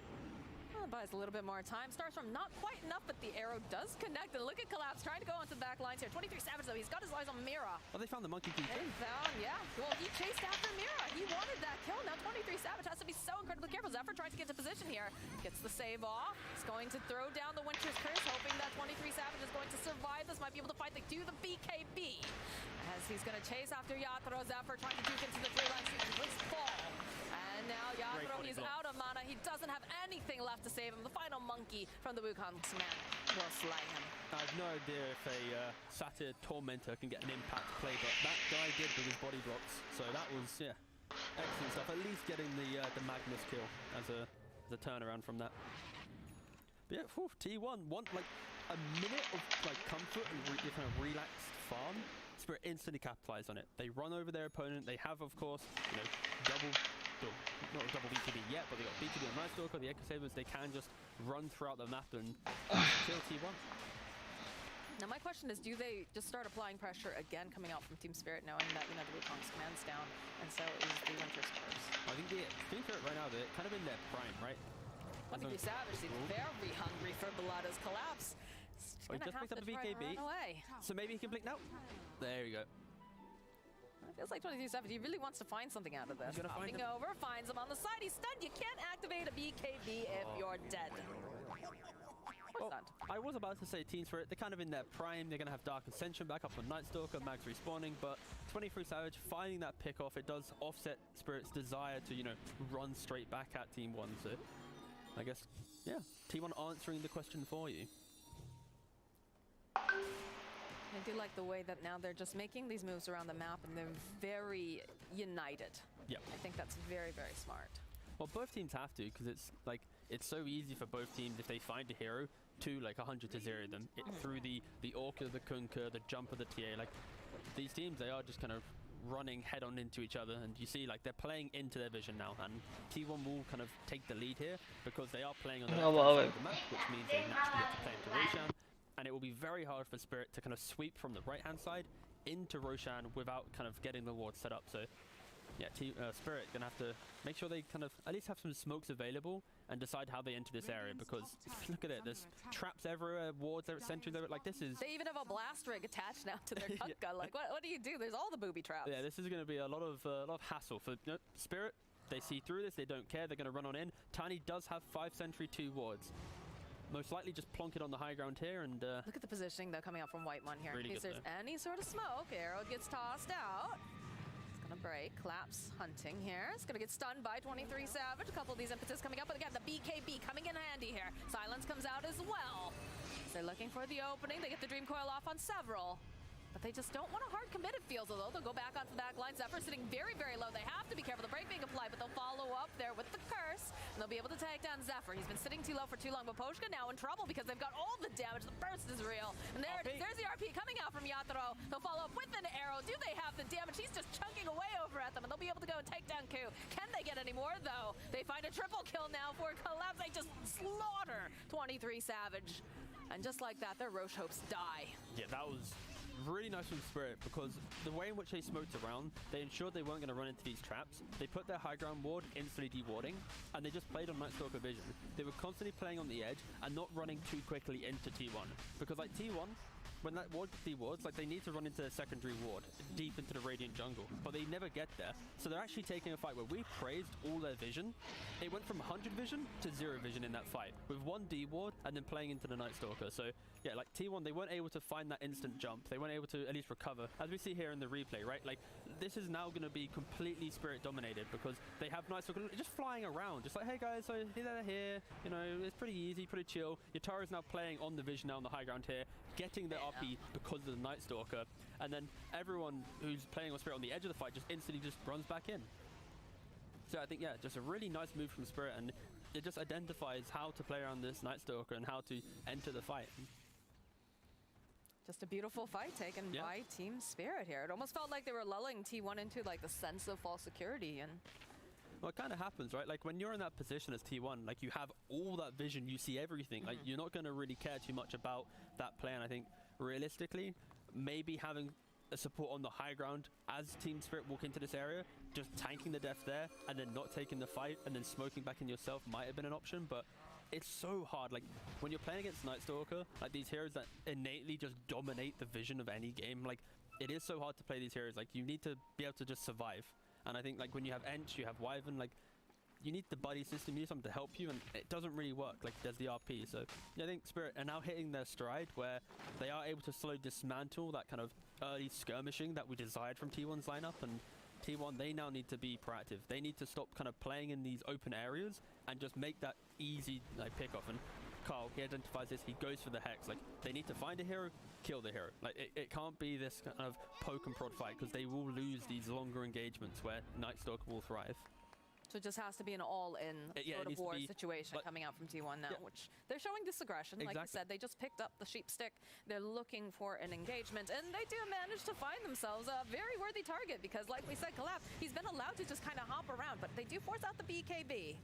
Buys a little bit more time. Starts from not quite enough, but the arrow does connect. And look at Collapse trying to go onto the back lines here. 23 Savage, though, he's got his eyes on Mira. Oh, they found the Monkey King too. Yeah. Well, he chased after Mira. He wanted that kill. Now 23 Savage has to be so incredibly careful. Zephyr tries to get to position here. Gets the save off. He's going to throw down the Winter's Curse, hoping that 23 Savage is going to survive this. Might be able to fight the BKB. As he's going to chase after Yatoro. Zephyr trying to juke into the 3-line shoot. Let's fall. And now Yatoro, he's out of mana. He doesn't have anything left to save him. The final monkey from the Wukong's man will slay him. I have no idea if a Satyr Tormentor can get an impact play, but that guy did with his body blocks. So that was, yeah, excellent stuff. At least getting the Magnus kill as a turnaround from that. But yeah, T1 want like a minute of like comfort and kind of relaxed farm. Spirit instantly capitalize on it. They run over their opponent. They have, of course, you know, not double BKB yet, but they got BKB on Night Stalker, the Echo Sabers. They can just run throughout the map and kill T1. Now my question is, do they just start applying pressure again coming out from Team Spirit, knowing that, you know, the Wukong's command's down, and so is the Winter's Curse? I think the Team Spirit right now, they're kind of in their prime, right? 23 Savage seems very hungry for Balada's collapse. Well, he just picked up a BKB. Away. So maybe he can blink now. There you go. It feels like 23 Savage, he really wants to find something out of this. Hopping over, finds him on the side, he's stunned. You can't activate a BKB if you're dead. Well, I was about to say Team Spirit, they're kind of in their prime. They're going to have Dark Ascension back up on Night Stalker, Mags respawning, but 23 Savage finding that pick off, it does offset Spirit's desire to, you know, run straight back at Team 1. So I guess, yeah, Team 1 answering the question for you. I do like the way that now they're just making these moves around the map and they're very united. Yeah. I think that's very, very smart. Well, both teams have to, because it's like, it's so easy for both teams if they find a hero to like 100 to 0 them through the Orca, the Kunkka, the Jumper, the TA. Like these teams, they are just kind of running head on into each other, and you see like they're playing into their vision now, and T1 will kind of take the lead here because they are playing on the side of the map, which means they naturally have to play into Roshan, and it will be very hard for Spirit to kind of sweep from the right hand side into Roshan without kind of getting the ward set up. So yeah, Spirit gonna have to make sure they kind of at least have some smokes available and decide how they enter this area, because look at it, there's traps everywhere, wards everywhere, sentries everywhere. Like this is. They even have a blast rig attached now to their Kunkka. Like what do you do? There's all the booby traps. Yeah, this is going to be a lot of hassle for Spirit. They see through this, they don't care, they're going to run on in. Tiny does have 5 sentry, 2 wards. Most likely just plonk it on the high ground here and... Look at the positioning though coming out from Whitemon here. Really in case there's any sort of smoke, arrow gets tossed out. It's gonna break, collapse, hunting here. It's gonna get stunned by 23 Savage. A couple of these impetus coming up, but again, the BKB coming in handy here. Silence comes out as well. So they're looking for the opening. They get the Dream Coil off on several. But they just don't want a hard committed feels, although they'll go back onto the back line. Zephyr sitting very, very low. They have to be careful. The break being applied, but they'll follow up there with the curse. And they'll be able to take down Zephyr. He's been sitting too low for too long, but Poshka now in trouble because they've got all the damage. The burst is real. And there's the RP coming out from Yatoro. They'll follow up with an arrow. Do they have the damage? He's just chunking away over at them, and they'll be able to go and take down Ku. Can they get any more, though? They find a triple kill now for Collapse. They just slaughter 23 Savage. And just like that, their Roche hopes die. Yeah, that was really nice from Spirit, because the way in which they smoked around, they ensured they weren't going to run into these traps. They put their high ground ward instantly dewarding, and they just played on Night Stalker vision. They were constantly playing on the edge and not running too quickly into T1, because like T1, when that ward dewards, like they need to run into a secondary ward deep into the Radiant jungle, but they never get there. So they're actually taking a fight where we praised all their vision. It went from 100 vision to 0 vision in that fight, with 1 D-ward and then playing into the Night Stalker. So yeah, like T1, they weren't able to find that instant jump. They weren't able to at least recover. As we see here in the replay, right? Like this is now going to be completely Spirit dominated, because they have Night Stalker just flying around, just like, hey guys, so they're here, you know, it's pretty easy, pretty chill. Yatara's now playing on the vision now on the high ground here, getting the RP because of the Night Stalker, and then everyone who's playing on Spirit on the edge of the fight just instantly just runs back in. So I think, yeah, just a really nice move from Spirit, and it just identifies how to play around this Night Stalker and how to enter the fight. Just a beautiful fight taken by Team Spirit here. It almost felt like they were lulling T1 into like the sense of false security. And well, it kind of happens, right? Like when you're in that position as T1, like you have all that vision, you see everything. Like you're not going to really care too much about that play. And I think realistically, maybe having a support on the high ground as Team Spirit walk into this area, just tanking the death there and then not taking the fight and then smoking back in yourself might have been an option, but it's so hard. Like when you're playing against Night Stalker, like these heroes that innately just dominate the vision of any game, like it is so hard to play these heroes. Like you need to be able to just survive. And I think like when you have Ench, you have Wyvern, like you need the buddy system, you need something to help you, and it doesn't really work. Like there's the RP. So yeah, I think Spirit are now hitting their stride where they are able to slowly dismantle that kind of early skirmishing that we desired from T1's lineup. And T1, they now need to be proactive. They need to stop kind of playing in these open areas and just make that easy like pick off. And Carl, he identifies this, he goes for the Hex. Like they need to find a hero, kill the hero. Like it can't be this kind of poke and prod fight, because they will lose these longer engagements where Night Stalker will thrive. so it just has to be an all-in sort of war situation coming out from T1 now, which they're showing disaggression. Like you said, they just picked up the sheep stick. They're looking for an engagement, and they do manage to find themselves a very worthy target, because like we said, Collapse, he's been allowed to just kind of hop around, but they do force out the BKB.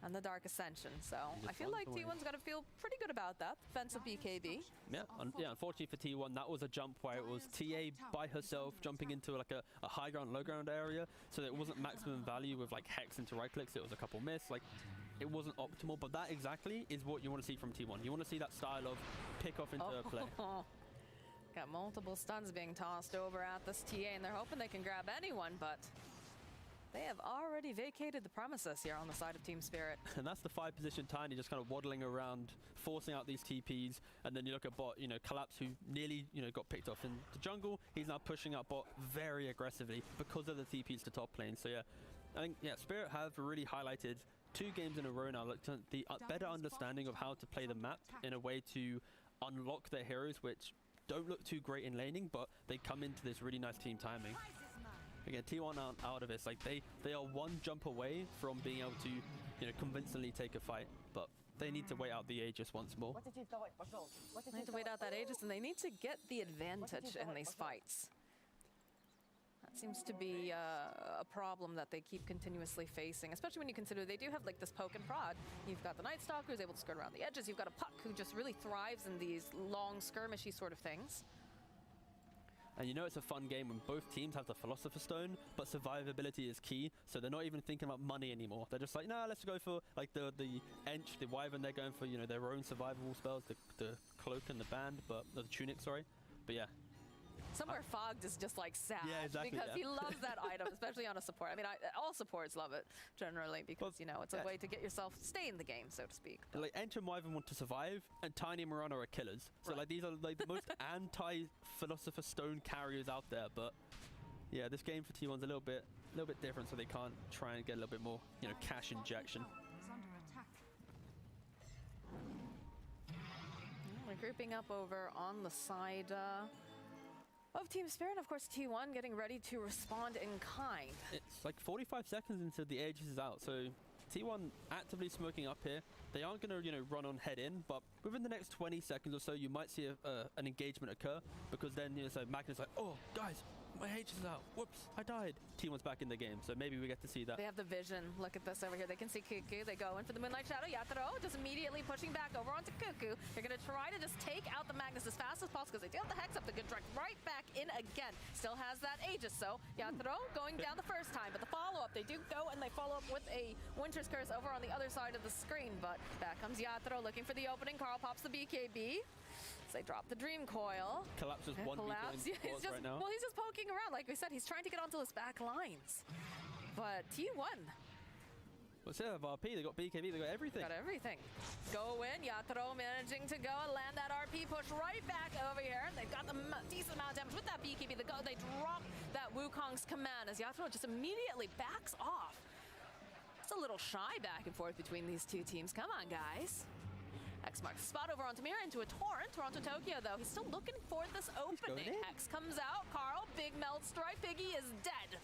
and the Dark Ascension. So just I feel like runs away. T1's got to feel pretty good about that. Defensive BKB. Yeah, unfortunately for T1, that was a jump where it was TA by herself jumping into like a high ground, low ground area, so that it wasn't maximum value with like Hex into right clicks. It was a couple miss, like it wasn't optimal, but that exactly is what you want to see from T1. You want to see that style of pick off into play. Got multiple stuns being tossed over at this TA, and they're hoping they can grab anyone, but they have already vacated the premises here on the side of TeamSpirit. And that's the 5 position Tiny just kind of waddling around, forcing out these TPs. And then you look at bot, Collapse, who nearly, got picked off in the jungle. He's now pushing out bot very aggressively because of the TPs to top lane. So yeah, I think, Spirit have really highlighted 2 games in a row now, like the better understanding of how to play the map in a way to unlock their heroes, which don't look too great in laning, but they come into this really nice team timing. Again, T1 aren't out of this. Like they are 1 jump away from being able to, convincingly take a fight, but they need to wait out the Aegis once more. They need to wait out that Aegis, and they need to get the advantage in these fights. That seems to be a problem that they keep continuously facing, especially when you consider they do have like this poke and prod. You've got the Night Stalker who's able to skirt around the edges. You've got a Puck who just really thrives in these long skirmishy sort of things. And it's a fun game when both teams have the Philosopher's Stone, but survivability is key, so they're not even thinking about money anymore. They're just like, nah, let's go for like the Ench, the Wyvern, they're going for, their own survivable spells, the Cloak and the Band, but the Tunic, sorry. But yeah. Somewhere Fogged is just like sad, yeah, exactly, because he loves that item, especially on a support. I mean, all supports love it generally because, it's a way to get yourself stay in the game, so to speak. Like Ench and Wyvern want to survive, and Tiny and Mirana are killers. So like these are like the most anti-Philosopher's Stone carriers out there. But yeah, this game for T1's a little bit different, so they can't try and get a little bit more, cash injection. We're grouping up over on the side of TeamSpirit. Of course, T1 getting ready to respond in kind. It's like 45 seconds until the Aegis is out, so T1 actively smoking up here. They aren't going to, run on head in, but within the next 20 seconds or so, you might see an engagement occur, because then, so Magnus like, oh, guys, my Aegis is out. Whoops, I died. T1's back in the game, so maybe we get to see that. They have the vision. Look at this over here. They can see Cuckoo. They go in for the Moonlight Shadow. Yatoro just immediately pushing back over onto Cuckoo. They're going to try to just take out the Magnus as fast as possible, because they do have the Hex up. They're going to direct right back in again. Still has that Aegis, so Yatoro going down the first time, but the follow-up, they do go and they follow up with a Winter's Curse over on the other side of the screen, but back comes Yatoro looking for the opening. Carl pops the BKB. So they drop the Dream Coil. Collapse is one he's just, right now. Well, he's just poking around. Like we said, he's trying to get onto his back lines. But T1. What's it? RP, they got BKB, they got everything. Got everything. Go in, Yatoro managing to go and land that RP push right back over here. They've got the decent amount of damage with that BKB. They drop that Wukong's command as Yatoro just immediately backs off. It's a little shy back and forth between these two teams. Come on, guys. X marks the spot over onto Mira into a Torrent. Toronto Tokyo, though, he's still looking for this opening. X comes out. Carl, big melt strike. Biggie is dead.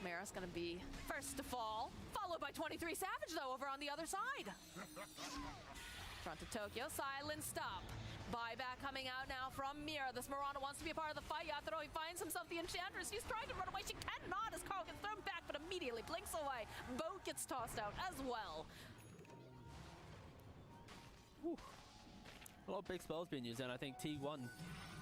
Mira's going to be first to fall, followed by 23 Savage, though, over on the other side. Toronto Tokyo, silent stop. Buyback coming out now from Mira. This Mirana wants to be a part of the fight. Yatoro, he finds himself the Enchantress. She's trying to run away. She cannot as Carl gets thrown back, but immediately blinks away. Boat gets tossed out as well. Whew. A lot of big spells being used, and I think T1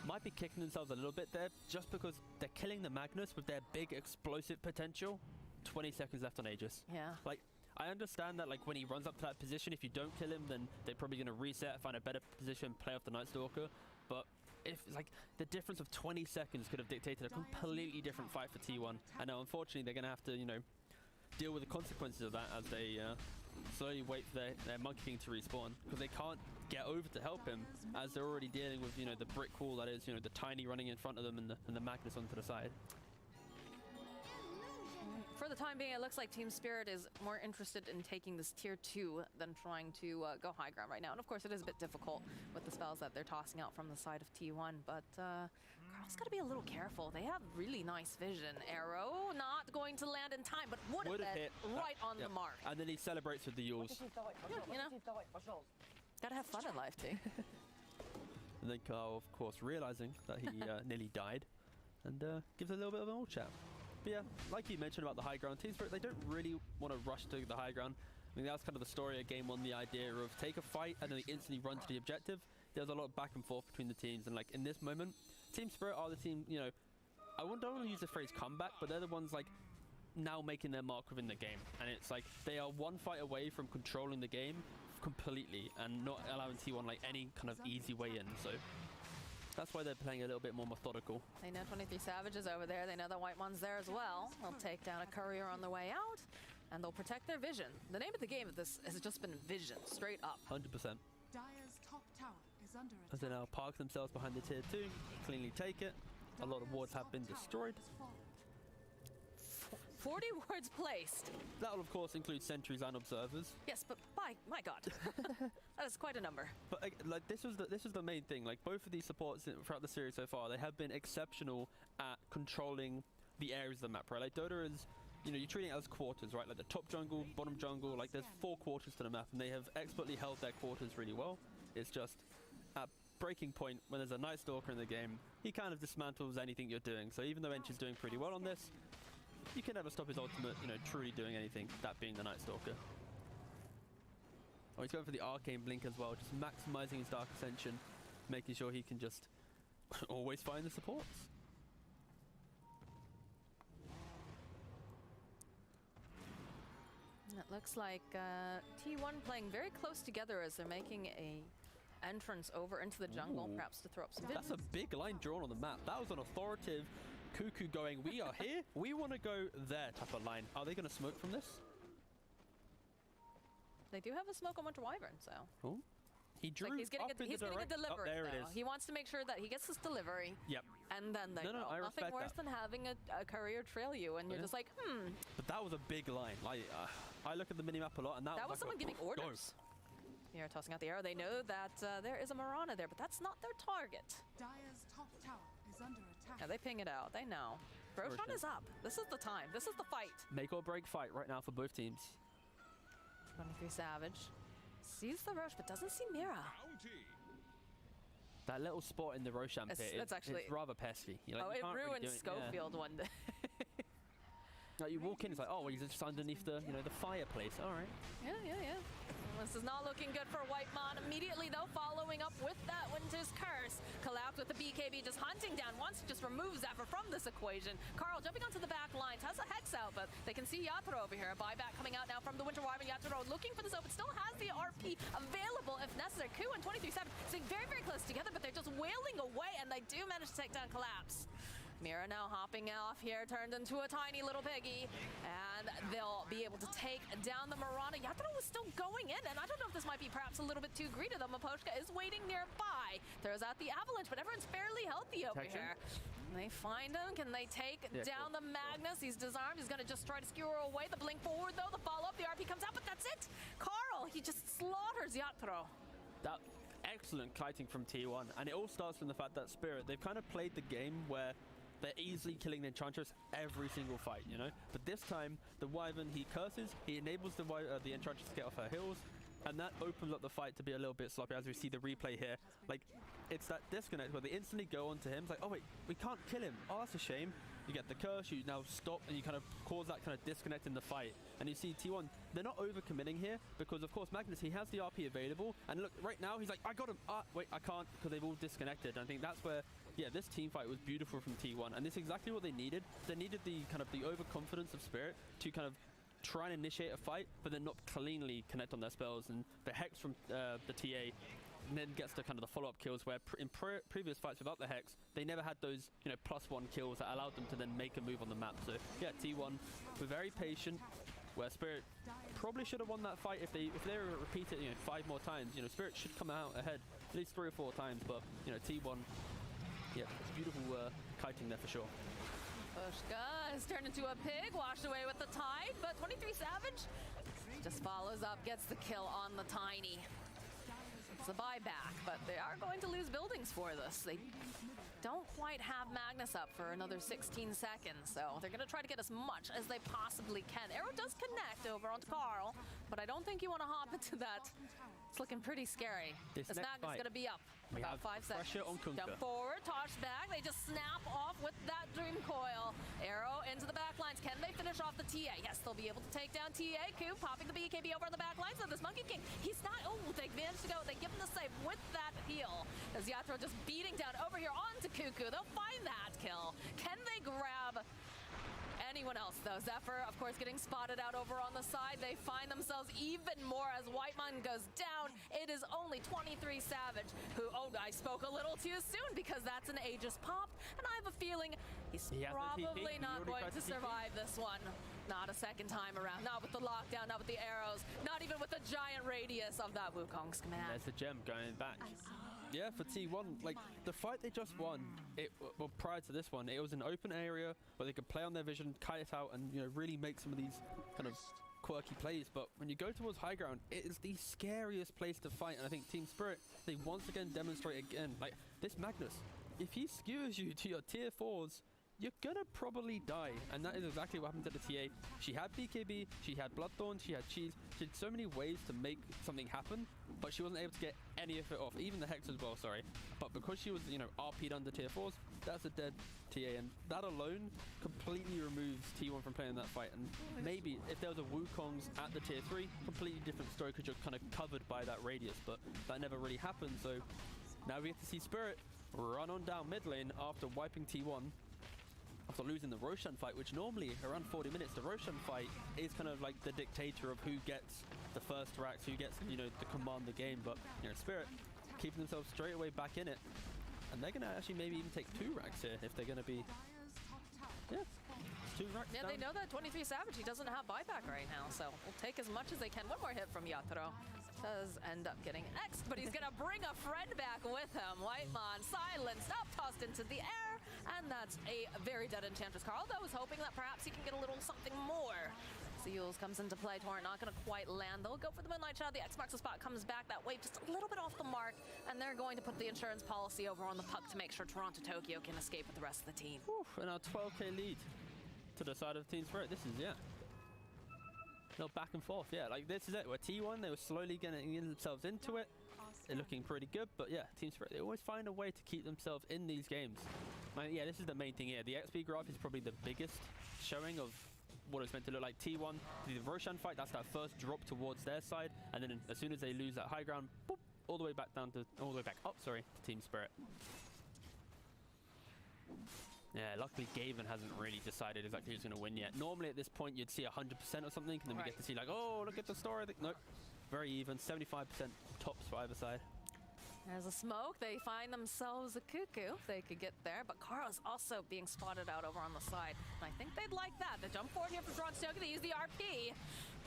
might be kicking themselves a little bit there just because they're killing the Magnus with their big explosive potential. 20 seconds left on Aegis. Yeah. Like, I understand that, like, when he runs up to that position, if you don't kill him, then they're probably going to reset, find a better position, play off the Night Stalker. But if, like, the difference of 20 seconds could have dictated a completely different fight for T1. And now, unfortunately, they're going to have to, deal with the consequences of that as they slowly wait for their Monkey King to respawn, because they can't get over to help him as they're already dealing with, the brick wall that is, the Tiny running in front of them and the Magnus onto the side. For the time being, it looks like TeamSpirit is more interested in taking this tier 2 than trying to go high ground right now. And of course, it is a bit difficult with the spells that they're tossing out from the side of T1. But Carl's got to be a little careful. They have really nice vision. Arrow not going to land in time, but would have hit right on the mark. And then he celebrates with the Yules. Yeah, gotta have fun in life too. And then Carl, of course, realizing that he nearly died, and gives a little bit of an old chat. But yeah, like you mentioned about the high ground, TSpirit, they don't really want to rush to the high ground. I mean, that was kind of the story of game one, the idea of take a fight and then they instantly run to the objective. There was a lot of back and forth between the teams, and like in this moment, Team Spirit are the team, you know, don't want to use the phrase comeback, but they're the ones like now making their mark within the game. And it's like they are one fight away from controlling the game completely and not allowing T1 like any kind of easy way in. So that's why they're playing a little bit more methodical. They know 23 Savage is over there. They know the White One's there as well. They'll take down a courier on the way out, and they'll protect their vision. The name of the game of this has just been vision, straight up. 100%. Dyer's top tower is under attack. As they now park themselves behind the tier 2, cleanly take it. A lot of wards have been destroyed. 40 wards placed. That will of course include sentries and observers. Yes, but my God, that is quite a number. But like this was the main thing. Like both of these supports throughout the series so far, they have been exceptional at controlling the areas of the map. Right, like Dota is, you know, you're treating it as quarters, right? Like the top jungle, bottom jungle. Like there's 4 quarters to the map, and they have expertly held their quarters really well. It's just at breaking point when there's a Night Stalker in the game, he kind of dismantles anything you're doing. So even though Ench is doing pretty well on this, you can never stop his ultimate, you know, truly doing anything, that being the Night Stalker. Oh, he's going for the Arcane Blink as well, just maximizing his Dark Ascension, making sure he can just always find the supports. It looks like T1 playing very close together as they're making a entrance over into the jungle, perhaps to throw up some That's a big line drawn on the map. That was an authoritative Cuckoo going, we are here, we want to go there type of line. Are they going to smoke from this? They do have a smoke on Winter Wyvern, so. Oh. He drew like he's getting up a delivery, there though. it is. He wants to make sure that he gets his delivery. Yep. And then they No, I nothing respect worse that. than having a courier trail you, and you're just like, But that was a big line. Like, I look at the minimap a lot, and that was like someone giving orders. They're tossing out the arrow. They know that there is a Mirana there, but that's not their target. Dyer's top tower is under attack. Yeah, they ping it out. They know. Roshan is up. This is the time. This is the fight. Make or break fight right now for both teams. 23 Savage sees the Rosh, but doesn't see Mira. That little spot in the Roshan pit, that's actually it's rather pesky. You're like, it you can't really ruined do it. Schofield one day. Like you walk in, it's like, oh, well, he's just underneath the, you know, the fireplace. All right. Yeah. This is not looking good for Whitemon. Immediately, though, following up with that Winter's Curse. Collapse with the BKB just hunting down. Once just removes Zephyr from this equation. Carl jumping onto the back lines. Has a Hex out, but they can see Yatoro over here. A buyback coming out now from the Winter Wyvern. Yatoro looking for this open. Still has the RP available if necessary. Ku and 23-7 sitting very, very close together, but they're just wailing away, and they do manage to take down Collapse. Mira now hopping off here, turned into a tiny little piggy, and they'll be able to take down the Mirana. Yatoro was still going in, and I don't know if this might be perhaps a little bit too greedy, though. Maposhka is waiting nearby. Throws out the avalanche, but everyone's fairly healthy over here. They find him. Can they take down the Magnus? He's disarmed. He's going to just try to skewer away. The blink forward, though. The follow-up. The RP comes out, but that's it. Carl, he just slaughters Yatoro. That excellent kiting from T1, and it all starts from the fact that Spirit, they've kind of played the game where they're easily killing the Enchantress every single fight, you know? But this time, the Wyvern, he curses, he enables the Enchantress to get off her heels, and that opens up the fight to be a little bit sloppy, as we see the replay here. Like, it's that disconnect where they instantly go onto him. It's like, oh wait, we can't kill him. Oh, that's a shame. You get the curse, you now stop, and you kind of cause that kind of disconnect in the fight. And you see T1, they're not overcommitting here, because of course Magnus, he has the RP available, and look, right now, he's like, I got him. Wait, I can't, because they've all disconnected. And I think that's where, yeah, this team fight was beautiful from T1, and this is exactly what they needed. They needed the kind of the overconfidence of Spirit to kind of try and initiate a fight, but then not cleanly connect on their spells. And the Hex from the TA then gets to kind of the follow-up kills, where in previous fights without the Hex, they never had those, you know, +1 kills that allowed them to then make a move on the map. So yeah, T1 were very patient, where Spirit probably should have won that fight if they were to repeat it, you know, 5 more times. You know, Spirit should come out ahead at least 3 or 4 times, but you know, T1, yeah, it's beautiful kiting there for sure. Pushka has turned into a pig, washed away with the tide, but 23 Savage just follows up, gets the kill on the Tiny. It's a buyback, but they are going to lose buildings for this. They don't quite have Magnus up for another 16 seconds, so they're going to try to get as much as they possibly can. Arrow does connect over onto Carl, but I don't think you want to hop into that. It's looking pretty scary. This Magnus is going to be up. We About have 5 seconds. pressure on Kunkka. Jump forward, toss back. They just snap off with that Dream Coil. Arrow into the back lines. Can they finish off the TA? Yes, they'll be able to take down TA. Coop popping the BKB over on the back lines. And this Monkey King, he's not. Oh, they managed to go. They give him the save with that heal. As Yatro just beating down over here onto Cuckoo. They'll find that kill. Can they grab anyone else though? Zephyr, of course, getting spotted out over on the side. They find themselves even more as Whitemon goes down. It is only 23 Savage who, oh, I spoke a little too soon because that's an Aegis pop, and I have a feeling he's probably not going to survive this one. Not a second time around. Not with the lockdown, not with the arrows, not even with the giant radius of that Wukong's command. There's the gem going back. Yeah, for T1, like the fight they just won, well, prior to this one, it was an open area where they could play on their vision, kite it out, and really make some of these kind of quirky plays. But when you go towards high ground, it is the scariest place to fight. And I think TSpirit, they once again demonstrate again, like this Magnus, if he skewers you to your tier 4s, you're gonna probably die. And that is exactly what happened to the TA. She had BKB, she had Bloodthorn, she had Cheese. She had so many ways to make something happen, but she wasn't able to get any of it off. Even the Hex as well, sorry. But because she was, RP'd under tier 4s, that's a dead TA. And that alone completely removes T1 from playing that fight. And maybe if there was a Wukong's at the tier 3, completely different story because you're kind of covered by that radius. But that never really happened. So now we get to see Spirit run on down mid lane after wiping T1. After losing the Roshan fight, which normally around 40 minutes, the Roshan fight is kind of like the dictator of who gets the first racks, who gets, the command the game. But, Spirit keeping themselves straight away back in it. And they're going to actually maybe even take 2 racks here if they're going to be, 2 racks Yeah, down. they know that 23 Savage, he doesn't have buyback right now, so we'll take as much as they can. One more hit from Yatro. Does end up getting X'd, but he's gonna bring a friend back with him. Whitemon silenced up, tossed into the air, and that's a very dead Enchantress. Carl, though, is hoping that perhaps he can get a little something more. Seals comes into play. Torrent not gonna quite land. They'll go for the Moonlight Shadow. The X marks the spot, comes back that way, just a little bit off the mark, and they're going to put the insurance policy over on the puck to make sure Toronto Tokyo can escape with the rest of the team. And now 12k lead to the side of TSpirit. This is, no, back and forth, like this is it. Where T1, they were slowly getting themselves into it. They're looking pretty good, but TSpirit, they always find a way to keep themselves in these games. This is the main thing here. The XP graph is probably the biggest showing of what it's meant to look like. T1, the Roshan fight, that's that first drop towards their side, and then as soon as they lose that high ground, boop, all the way back up, sorry, to TSpirit. Yeah, luckily Gavin hasn't really decided exactly who's going to win yet. Normally at this point you'd see 100% or something, and then we get to see like, oh, look at the story. Nope, very even, 75% tops for either side. There's a smoke. They find themselves a Cuckoo if they could get there, but Carl's also being spotted out over on the side. And I think they'd like that. The jump forward here from Toronto Tokyo. They use the RP.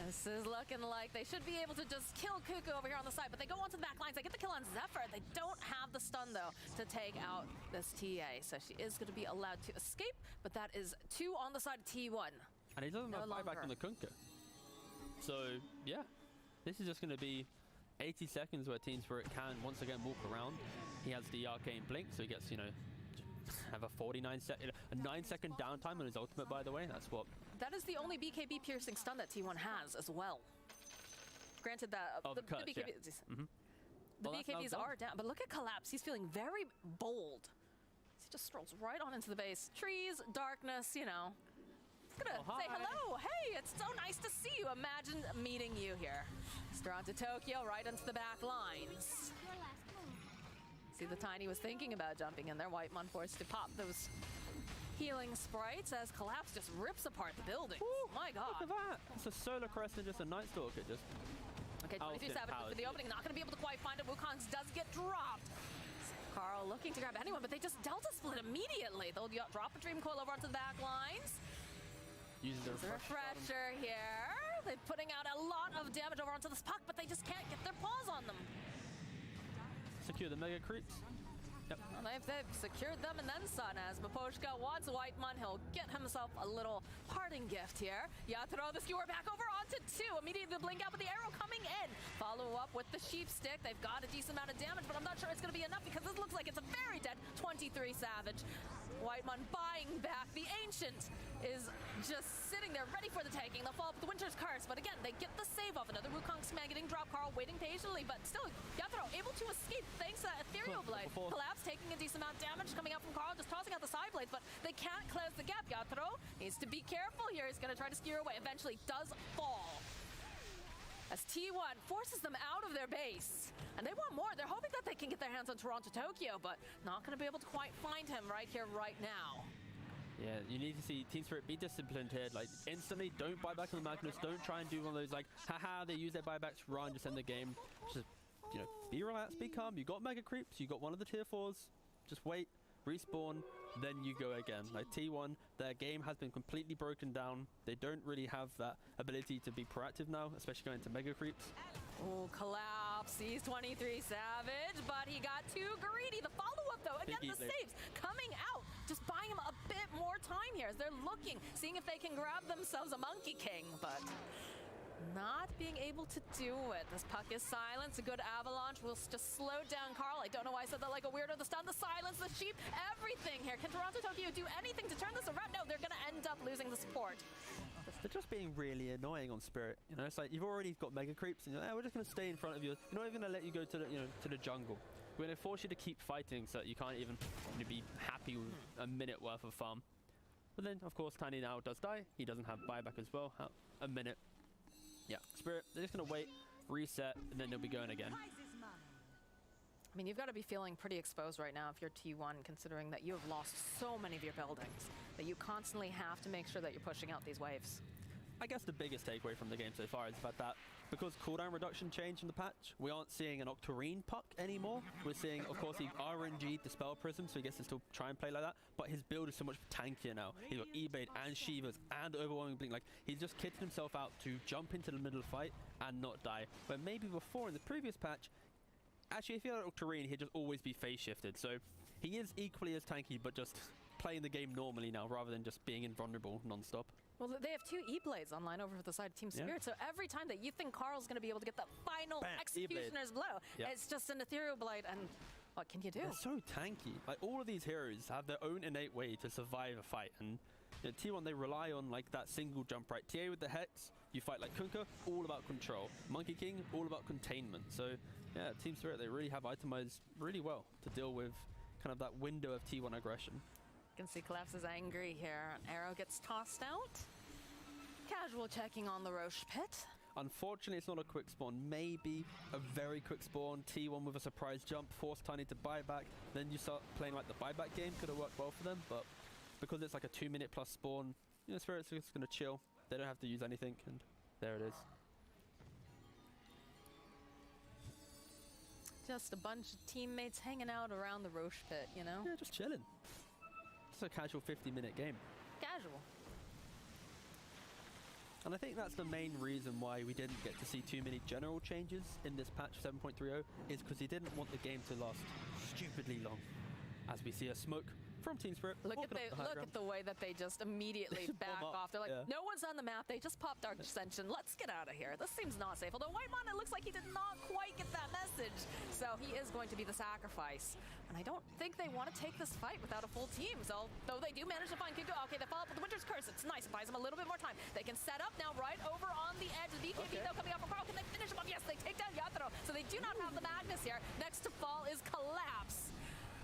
This is looking like they should be able to just kill Cuckoo over here on the side, but they go onto the back lines. They get the kill on Zephyr. They don't have the stun, though, to take out this TA. So she is going to be allowed to escape, but that is 2 on the side of T1. And he doesn't have buyback on the Kunkka. So, this is just going to be 80 seconds where TSpirit can once again walk around. He has the arcane blink, so he gets, have a 9-second downtime on his ultimate, by the way. That's what... That is the only BKB piercing stun that T1 has as well. Granted that the BKB... The BKBs are down, but look at Collapse. He's feeling very bold. He just strolls right on into the base. Trees, darkness, He's gonna say hello. Hey, it's so nice to see you. Imagine meeting you here. Toronto Tokyo right into the back lines. See, the Tiny was thinking about jumping in there. Whitemon forced to pop those healing sprites as Collapse just rips apart the building. My God. Look at that. It's a Solar Crest and just a Night Stalker. Okay, 23 Savage for the opening. Not going to be able to quite find it. Wukong's does get dropped. Carl looking to grab anyone, but they just Delta split immediately. They'll drop a Dream Coil over onto the back lines. Uses the refresher here. They're putting out a lot of damage over onto this puck, but they just can't get their paws on them. Secure the mega creeps. Yep. Well, they've secured them and then some. As Maposhka wants Whitemon, he'll get himself a little parting gift here. Yatro, the skewer back over onto 2. Immediately the blink out with the arrow coming in. Follow up with the sheep stick. They've got a decent amount of damage, but I'm not sure it's going to be enough because this looks like it's a very dead 23 Savage. Whitemon buying back. The Ancient is just sitting there ready for the taking. They'll follow up with the Winter's Curse, but again, they get the save off. Another Wukong's man getting dropped. Carl waiting patiently, but still, Yatro able to escape thanks to that Ethereal Blade. Collapse taking a decent amount of damage coming out from Carl, just tossing out the side blades, but they can't close the gap. Yatoro needs to be careful here. He's going to try to steer away. Eventually does fall. As T1 forces them out of their base. And they want more. They're hoping that they can get their hands on Toronto Tokyo, but not going to be able to quite find him right here, right now. Yeah, you need to see TSpirit be disciplined here. Like, instantly, don't buy back on the Magnus. Don't try and do one of those, like, haha, they use their buybacks, run, just end the game. Just, you know, be relaxed, be calm. You got Mega Creeps, you got one of the tier 4s. Just wait, respawn, then you go again. Like, T1, their game has been completely broken down. They don't really have that ability to be proactive now, especially going into Mega Creeps. Oh, Collapse sees 23 Savage, but he got too greedy. The follow-up, though, again, the saves coming out, just buying him a bit more time here as they're looking, seeing if they can grab themselves a Monkey King, but not being able to do it. This puck is silenced. A good avalanche will just slow down Carl. I don't know why I said that like a weirdo. The stun, the silence, the sheep, everything here. Can Toronto Tokyo do anything to turn this around? No, they're going to end up losing the support. They're just being really annoying on Spirit. You know, it's like you've already got Mega Creeps, and you're like, we're just going to stay in front of you. We're not even going to let you go to the, you know, to the jungle. We're going to force you to keep fighting so that you can't even be happy with a minute worth of farm. But then, of course, Tiny now does die. He doesn't have buyback as well. A minute. Yeah, Spirit, they're just going to wait, reset, and then they'll be going again. I mean, you've got to be feeling pretty exposed right now if you're T1, considering that you have lost so many of your buildings, that you constantly have to make sure that you're pushing out these waves. I guess the biggest takeaway from the game so far is about that because cooldown reduction changed in the patch, we aren't seeing an Octarine puck anymore. We're seeing, of course, he RNG'd Dispel Prism, so he gets to still try and play like that, but his build is so much tankier now. He's got E-Blade and Shivas and Overwhelming Blink. Like, he's just kitted himself out to jump into the middle of the fight and not die. But maybe before, in the previous patch, actually, if he had Octarine, he'd just always be phase shifted. So he is equally as tanky, but just playing the game normally now rather than just being invulnerable non-stop. Well, they have 2 E-Blades online over the side of Team Spirit, so every time that you think Carl's going to be able to get that final Executioner's blow, it's just an Ethereal Blade, and what can you do? They're so tanky. Like, all of these heroes have their own innate way to survive a fight, and you know, T1, they rely on like that single jump, right? TA with the Hex, you fight like Kunkka, all about control. Monkey King, all about containment. So yeah, Team Spirit, they really have itemized really well to deal with kind of that window of T1 aggression. You can see Collapse is angry here. Arrow gets tossed out. Casual checking on the Roche pit. Unfortunately, it's not a quick spawn. Maybe a very quick spawn. T1 with a surprise jump, force Tiny to buy back. Then you start playing like the buyback game. Could have worked well for them, but because it's like a 2-minute plus spawn, you know, Spirit's just going to chill. They don't have to use anything, and there it is. Just a bunch of teammates hanging out around the Roche pit, you know? Yeah, just chilling. Just a casual 50-minute game. Casual. And I think that's the main reason why we didn't get to see too many general changes in this patch 7.30 is because he didn't want the game to last stupidly long. As we see a smoke from TSpirit. Look at the way that they just immediately back off. They're like, no one's on the map. They just popped Dark Ascension. Let's get out of here. This seems not safe. Although Whitemon, it looks like he did not quite get that message. So he is going to be the sacrifice. And I don't think they want to take this fight without a full team. So though they do manage to find Kuko. Okay, they follow up with the Winter's Curse. It's nice. It buys them a little bit more time. They can set up now right over on the edge. The BKB though coming out from Carl. Can they finish him off? Yes, they take down Yatoro. So they do not have the Magnus here. Next to fall is Collapse.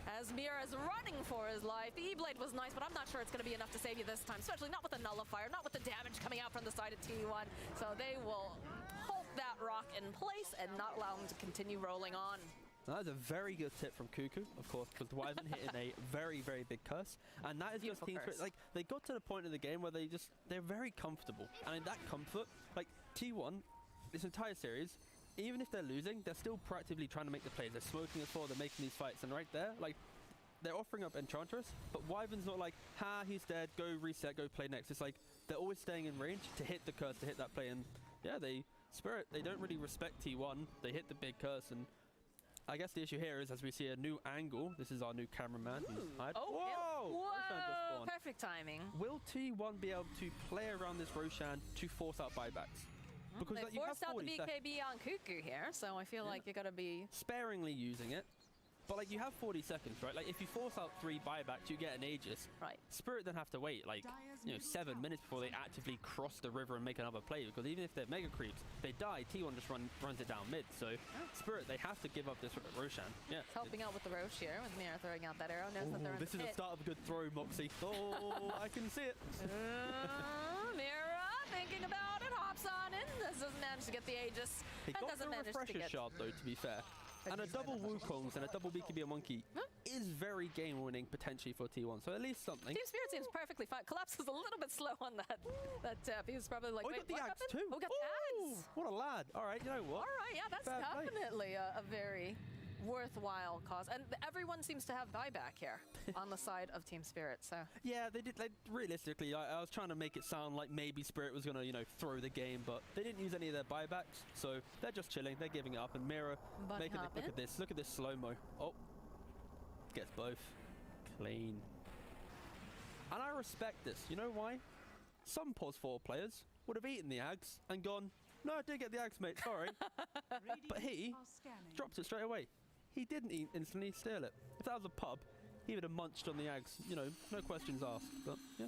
As Mira is running for his life. The E-Blade was nice, but I'm not sure it's going to be enough to save you this time, especially not with the Nullifier, not with the damage coming out from the side of T1. So they will hold that rock in place and not allow him to continue rolling on. That is a very good tip from Cuckoo, of course, because the Wyvern hit in a very, very big curse. And that is just TSpirit. Like, they got to the point in the game where they're very comfortable. And in that comfort, like, T1, this entire series, even if they're losing, they're still proactively trying to make the plays. They're smoking as well, they're making these fights. And right there, like, they're offering up Enchantress, but Wyvern's not like, ha, he's dead, go reset, go play next. It's like, they're always staying in range to hit the curse, to hit that play. And yeah, Spirit, they don't really respect T1. They hit the big curse. And I guess the issue here is, as we see a new angle, this is our new cameraman. Whoa! Perfect timing. Will T1 be able to play around this Roshan to force out buybacks? Because they forced out the BKB on Cuckoo here, so I feel like you gotta be sparingly using it. But like you have 40 seconds, right? Like if you force out 3 buybacks, you get an Aegis. Right. Spirit then have to wait like 7 minutes before they actively cross the river and make another play, because even if they're mega creeps, they die. T1 just runs it down mid. So Spirit, they have to give up this Roshan. Yeah. It's helping out with the Roche here, with Mira throwing out that arrow. Knows that they're in This the is the pit. start of a good throw, Moxie. Oh, I can see it. Mira thinking about it, hops on in. This doesn't manage to get the Aegis. He and got doesn't the manage to refresher get shard though, to be fair. And a double Wukongs and a double BKB and Monkey is very game winning potentially for T1. So at least something. Team Spirit seems perfectly fine. Collapse was a little bit slow on that tap. He was probably like, Oh, he wait, got the what axe happened? too. Oh, got the axe. What a lad. All right, you know what? All right, yeah, that's Fair play. definitely a very worthwhile cause. And everyone seems to have buyback here on the side of Team Spirit. So Yeah, they did. Like, realistically, I was trying to make it sound like maybe Spirit was going to, you know, throw the game, but they didn't use any of their buybacks. So they're just chilling. They're giving it up. And Mira But making it. Look happen. at this. Look at this slow-mo. Oh. Gets both. Clean. And I respect this. You know why? Some POS 4 players would have eaten the Ags and gone, no, I did get the Ags, mate. Sorry. But he dropped it straight away. He didn't instantly steal it. If that was a pub, he would have munched on the Ags. You know, no questions asked. But yeah.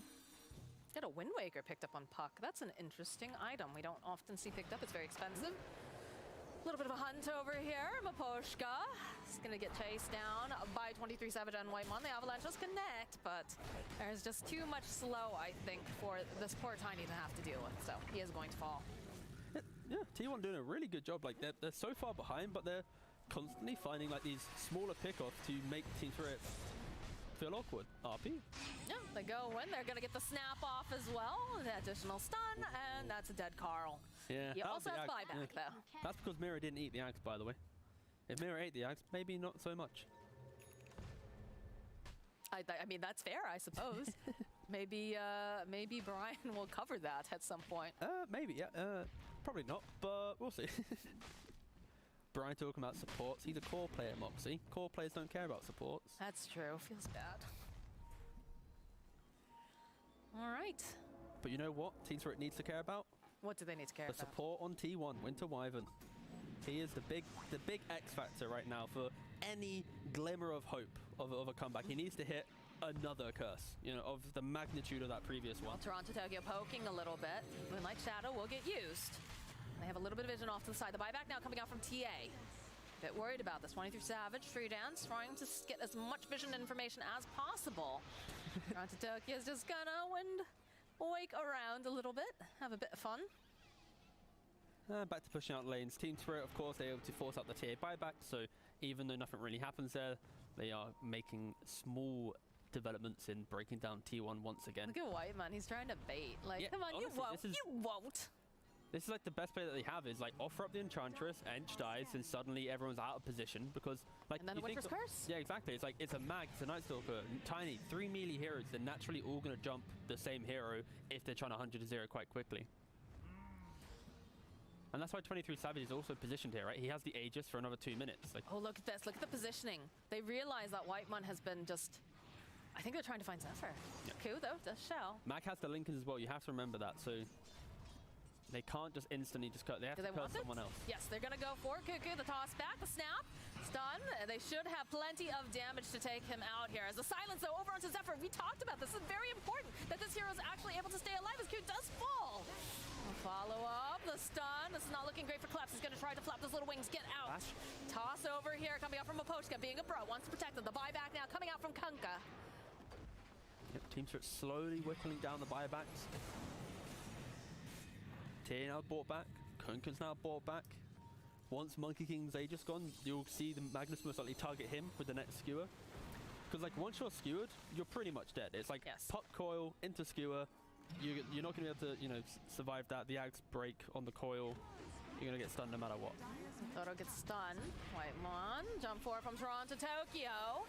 get a Wind Waker picked up on Puck. That's an interesting item. We don't often see picked up. It's very expensive. A little bit of a hunt over here. Maposhka is going to get chased down by 23 Savage and Whitemon. The Avalanche does connect, but there's just too much slow, I think, for this poor Tiny to have to deal with. So he is going to fall. Yeah, T1 doing a really good job. Like they're so far behind, but they're constantly finding like these smaller pickoffs to make Team Spirit feel awkward. RP. Yeah, they go in. They're going to get the snap off as well. The additional stun, and that's a dead Carl. Yeah. He that was also the has axe. buyback, Yeah. though. That's because Mira didn't eat the axe, by the way. If Mira ate the axe, maybe not so much. I mean, that's fair, I suppose. maybe Brian will cover that at some point. Maybe, yeah. Probably not, but we'll see. Brian talking about supports. He's a core player, Moxie. Core players don't care about supports. That's true. Feels bad. All right. But you know what Team Spirit needs to care about? What do they need to care The about? support on T1, Winter Wyvern. He is the big X factor right now for any glimmer of hope of a comeback. He needs to hit another curse, you know, of the magnitude of that previous one. Well, Toronto Tokyo poking a little bit. Moonlight Shadow will get used. They have a little bit of vision off to the side. The buyback now coming out from TA. A bit worried about this. 23 Savage, Free Dance, trying to get as much vision information as possible. Toronto Tokyo is just gonna wake around a little bit, have a bit of fun. Back to pushing out lanes. Team Spirit, of course, they're able to force out the TA buyback, so even though nothing really happens there, they are making small developments in breaking down T1 once again. Look at Whiteman, he's trying to bait. Like, Yeah, come on, honestly, you won't. This is like the best play that they have is like offer up the Enchantress, Ench dies, and suddenly everyone's out of position because like And then you a think Winter's Curse? Yeah, exactly. It's like it's a Mag, it's a Night Stalker, Tiny, 3 melee heroes. They're naturally all going to jump the same hero if they're trying to 100-0 quite quickly. And that's why 23 Savage is also positioned here, right? He has the Aegis for another 2 minutes. Like, Oh, look at this. Look at the positioning. They realize that Whitemon has been just... I think they're trying to find Zephyr. Yeah. Cool, though. Does shell. Mag has the Lincolns as well. You have to remember that. So they can't just instantly just cut. They have Do to they cut want it? someone else. Yes, they're going to go for Cuckoo. The toss back, the snap, stun. They should have plenty of damage to take him out here. As the silence, though, over onto Zephyr. We talked about this. This is very important that this hero is actually able to stay alive as Q does fall. Follow up, the stun. This is not looking great for Collapse. He's going to try to flap those little wings. Get out. Flash. Toss over here, coming out from Maposhka, being a pro. Wants to protect them. The buyback now coming out from Kunkka. Yep, Team Spirit slowly whittling down the buybacks. Tia now bought back. Kunken's now bought back. Once Monkey King's Aegis gone, you'll see the Magnus most likely target him with the next skewer. Because like once you're skewered, you're pretty much dead. It's like puck coil into skewer. You're not going to be able to, you know, survive that. The Axe break on the coil. You're going to get stunned no matter what. Toto gets stunned. Whitemon, jump forward from Toronto Tokyo.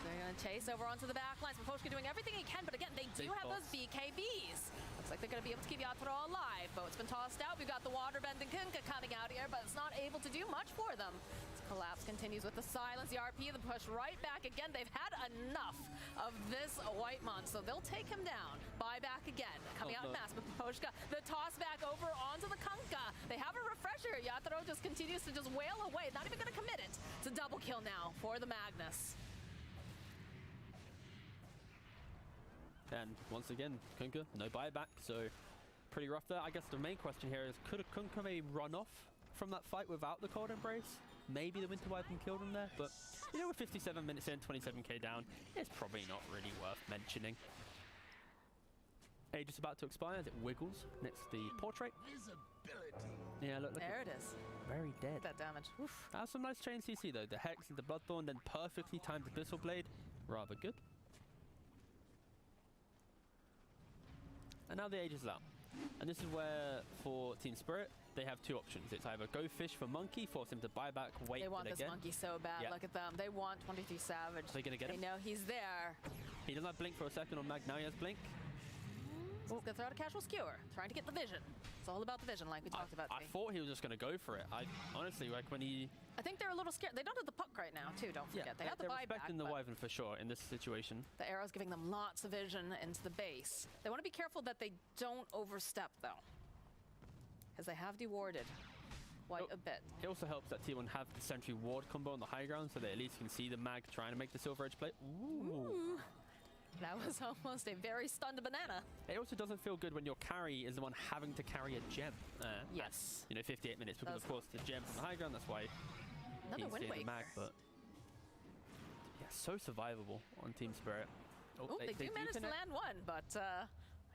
They're going to chase over onto the back lines. Maposhka doing everything he can, but again, they do have those BKBs. Looks like they're going to be able to keep Yatoro alive. Boat's been tossed out. We've got the waterbending Kunkka coming out here, but it's not able to do much for them. Collapse continues with the silence. The RP, the push right back again. They've had enough of this Whitemon, so they'll take him down. Buyback again. Coming out in mass. Maposhka, the toss back over onto the Kunkka. They have a refresher here. Yatoro just continues to just wail away. Not even going to commit it. It's a double kill now for the Magnus. And once again, Kunkka, no buyback, so pretty rough there. I guess the main question here is, could Kunkka maybe run off from that fight without the cold embrace? Maybe the Winter Wyvern killed him there, but you know, with 57 minutes in, 27k down, it's probably not really worth mentioning. Age is about to expire as it wiggles next to the portrait. Yeah, look there it is. Very dead. That damage. Oof. That's some nice chain CC though. The Hex and the Bloodthorn, then perfectly timed Abyssal Blade. Rather good. And now the Age is out. And this is where, for TeamSpirit, they have two options. It's either go fish for Monkey, force him to buy back, wait They want this again. Monkey so bad. Yeah. Look at them. They want 23 Savage. They're gonna get him. They know he's there. He doesn't have Blink for a second on Mag. Now he has Blink. So he's going to throw out a Casual Skewer, trying to get the vision. It's all about the vision, like we talked about I today. thought he was just going to go for it. I honestly, like when he... I think they're a little scared. They don't have the puck right now, too, don't forget. They have the they're buyback. respecting the but Wyvern for sure in this situation. the arrow's giving them lots of vision into the base. They want to be careful that they don't overstep, though, because they have dewarded quite a bit. It also helps that T1 have the Sentry Ward combo on the high ground, so they at least can see the Mag trying to make the Silver Edge play. Ooh. That was almost a very stunned banana. It also doesn't feel good when your carry is the one having to carry a gem. Yes. You know, 58 minutes, because of course the gem's on the high ground, that's why Another he's Wind seeing the Waker. Mag, but yeah, so survivable on TeamSpirit. Oh, they do manage to connect. land one, but I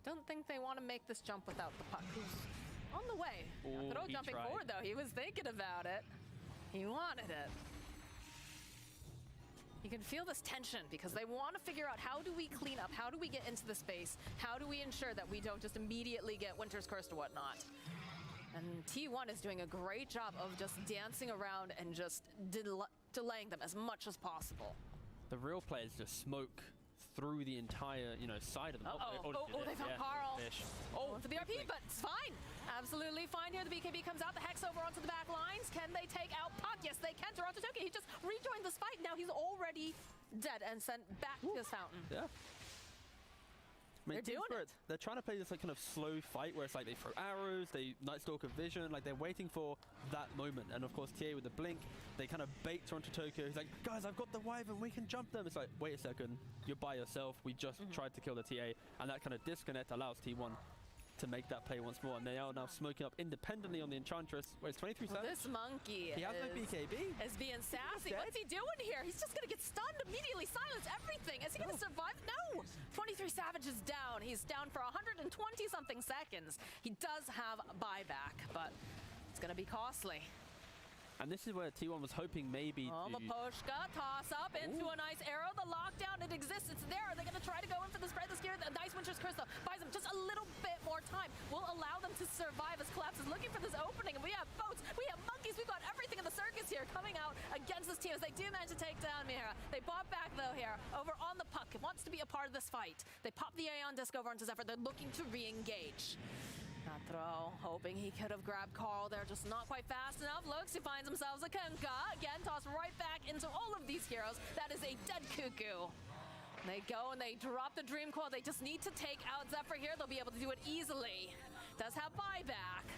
don't think they want to make this jump without the puck. Who's on the way. Ooh, Throw he jumping tried. forward, though. He was thinking about it. He wanted it. You can feel this tension because they want to figure out, how do we clean up? How do we get into the space? How do we ensure that we don't just immediately get Winter's Curse or whatnot? And T1 is doing a great job of just dancing around and just delaying them as much as possible. The real players just smoke through the entire, you know, side of them. They found Carl. Fish. Oh, for the RP, but it's fine. Absolutely fine here. The BKB comes out. The Hex over onto the back lines. Can they take out Puck? Yes, they can. Toronto Toki, he just rejoined this fight. Now he's already dead and sent back to his fountain. Yeah. I mean, They're doing TeamSpirit, they're trying to play this like kind of slow fight where it's like they throw arrows, they Night Stalker vision, like they're waiting for that moment. And of course, TA with the blink, they kind of bait Toronto Tokyo. He's like, guys, I've got the Wyvern, we can jump them. It's like, wait a second, you're by yourself. We just tried to kill the TA, and that kind of disconnect allows T1 to make that play once more. And they are now smoking up independently on the Enchantress. Wait, it's 23 Well, seconds. this monkey He has no BKB. is being sassy. What's he doing here? He's just going to get stunned immediately, silence everything. Is he going to survive? No! 23 Savage is down. He's down for 120-something seconds. He does have buyback, but it's going to be costly. And this is where T1 was hoping maybe Oh, to... Maposhka, toss up into a nice arrow. The lockdown, it exists. It's there. Are they going to try to go in for the spread this gear? The nice Winter's Curse, though, buys them just a little bit more time. Will allow them to survive as Collapse is looking for this opening. And we have boats, we have monkeys, we've got everything in the circus here coming out against this team as they do manage to take down Mira. They bought back, though, here over on the puck. It wants to be a part of this fight. They pop the Aeon Disc over onto Zephyr. They're looking to re-engage. Nathro hoping he could have grabbed Carl there, just not quite fast enough. Looks, he finds himself a Kunkka. Again, tossed right back into all of these heroes. That is a dead Cuckoo. They go and they drop the Dream Coil. They just need to take out Zephyr here. They'll be able to do it easily. Does have buyback.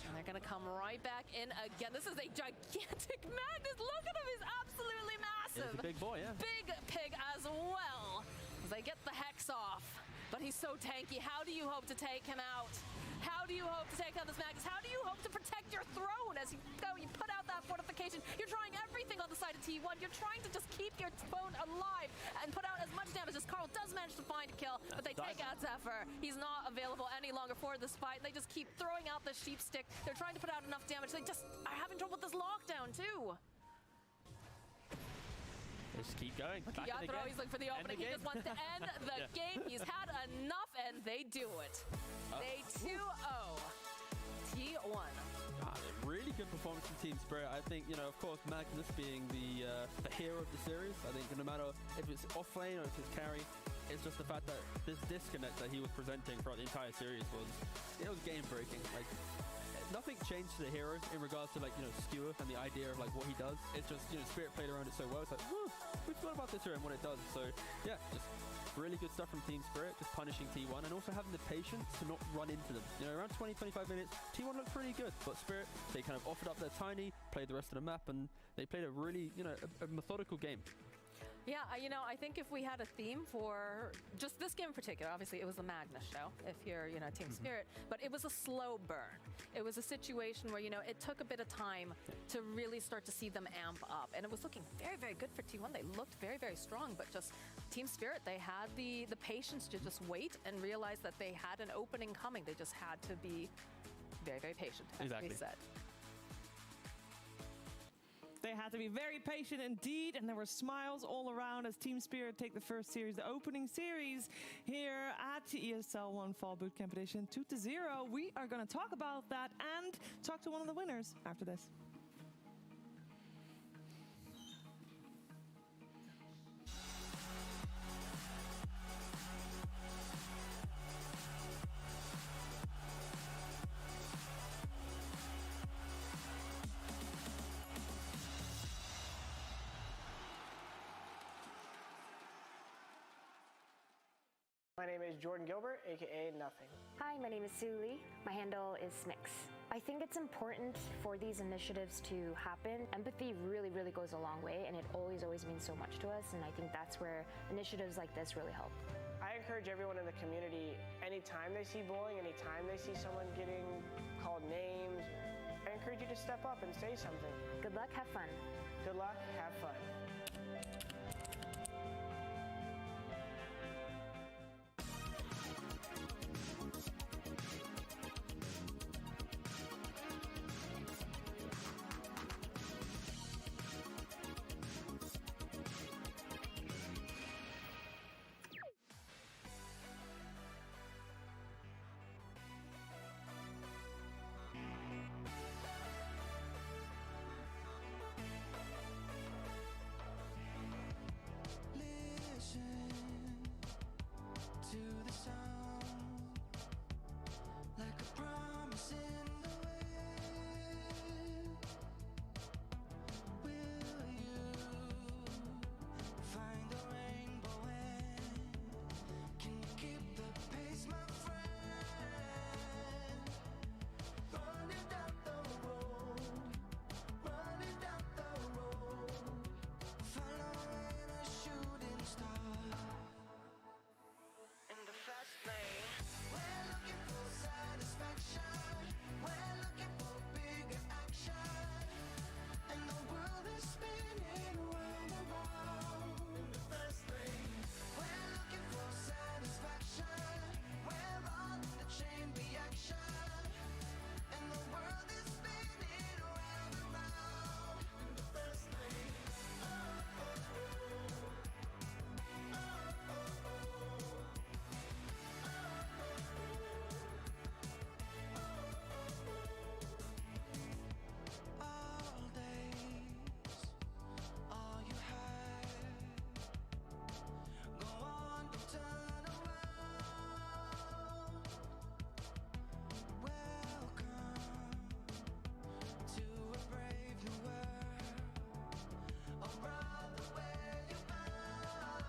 And they're going to come right back in again. This is a gigantic Magnus. Look at him. He's absolutely massive. He's a big boy, yeah. Big pig as well. As they get the Hex off. But he's so tanky. How do you hope to take him out? How do you hope to take out this Magnus? How do you hope to protect your throne as you go? You put out that fortification. You're trying everything on the side of T1. You're trying to just keep your phone alive and put out as much damage as Carl does manage to find a kill. But they take out Zephyr. He's not available any longer for this fight. They just keep throwing out the sheep stick. They're trying to put out enough damage. They just are having trouble with this lockdown too. Just keep going. Look at Yatoro, he's looking for the opening. He just wants to end the game. He's had enough, and they do it. They 2-0. T1. Really good performance from TeamSpirit. I think, you know, of course, Magnus being the hero of the series. I think no matter if it's off lane or if it's carry, it's just the fact that this disconnect that he was presenting throughout the entire series was game breaking. Like, nothing changed to the hero in regards to, like, you know, Skewer and the idea of like what he does. It's just, you know, Spirit played around it so well. It's like, woo, we forgot about this hero and what it does. So yeah, just Really good stuff from TeamSpirit, just punishing T1 and also having the patience to not run into them. You know, around 20-25 minutes, T1 looked pretty good, but Spirit, they kind of offered up their tiny, played the rest of the map, and they played a really, you know, a methodical game. Yeah, you know, I think if we had a theme for just this game in particular, obviously it was the Magnus show, if you're, you know, Team Spirit, but it was a slow burn. It was a situation where, you know, it took a bit of time to really start to see them amp up. And it was looking very, very good for T1. They looked very, very strong, but just Team Spirit, they had the patience to just wait and realize that they had an opening coming. They just had to be very, very patient, as we said. They had to be very patient indeed, and there were smiles all around as Team Spirit take the first series, the opening series here at the ESL 1 Fall Bootcamp Edition 2-0. We are going to talk about that and talk to one of the winners after this. My name is Jordan Gilbert, aka Nothing. Hi, my name is Sue Lee. My handle is Smix. I think it's important for these initiatives to happen. Empathy really, really goes a long way, and it always means so much to us, and I think that's where initiatives like this really help. I encourage everyone in the community, anytime they see bullying, anytime they see someone getting called names, I encourage you to step up and say something. Good luck, have fun. Good luck, have fun.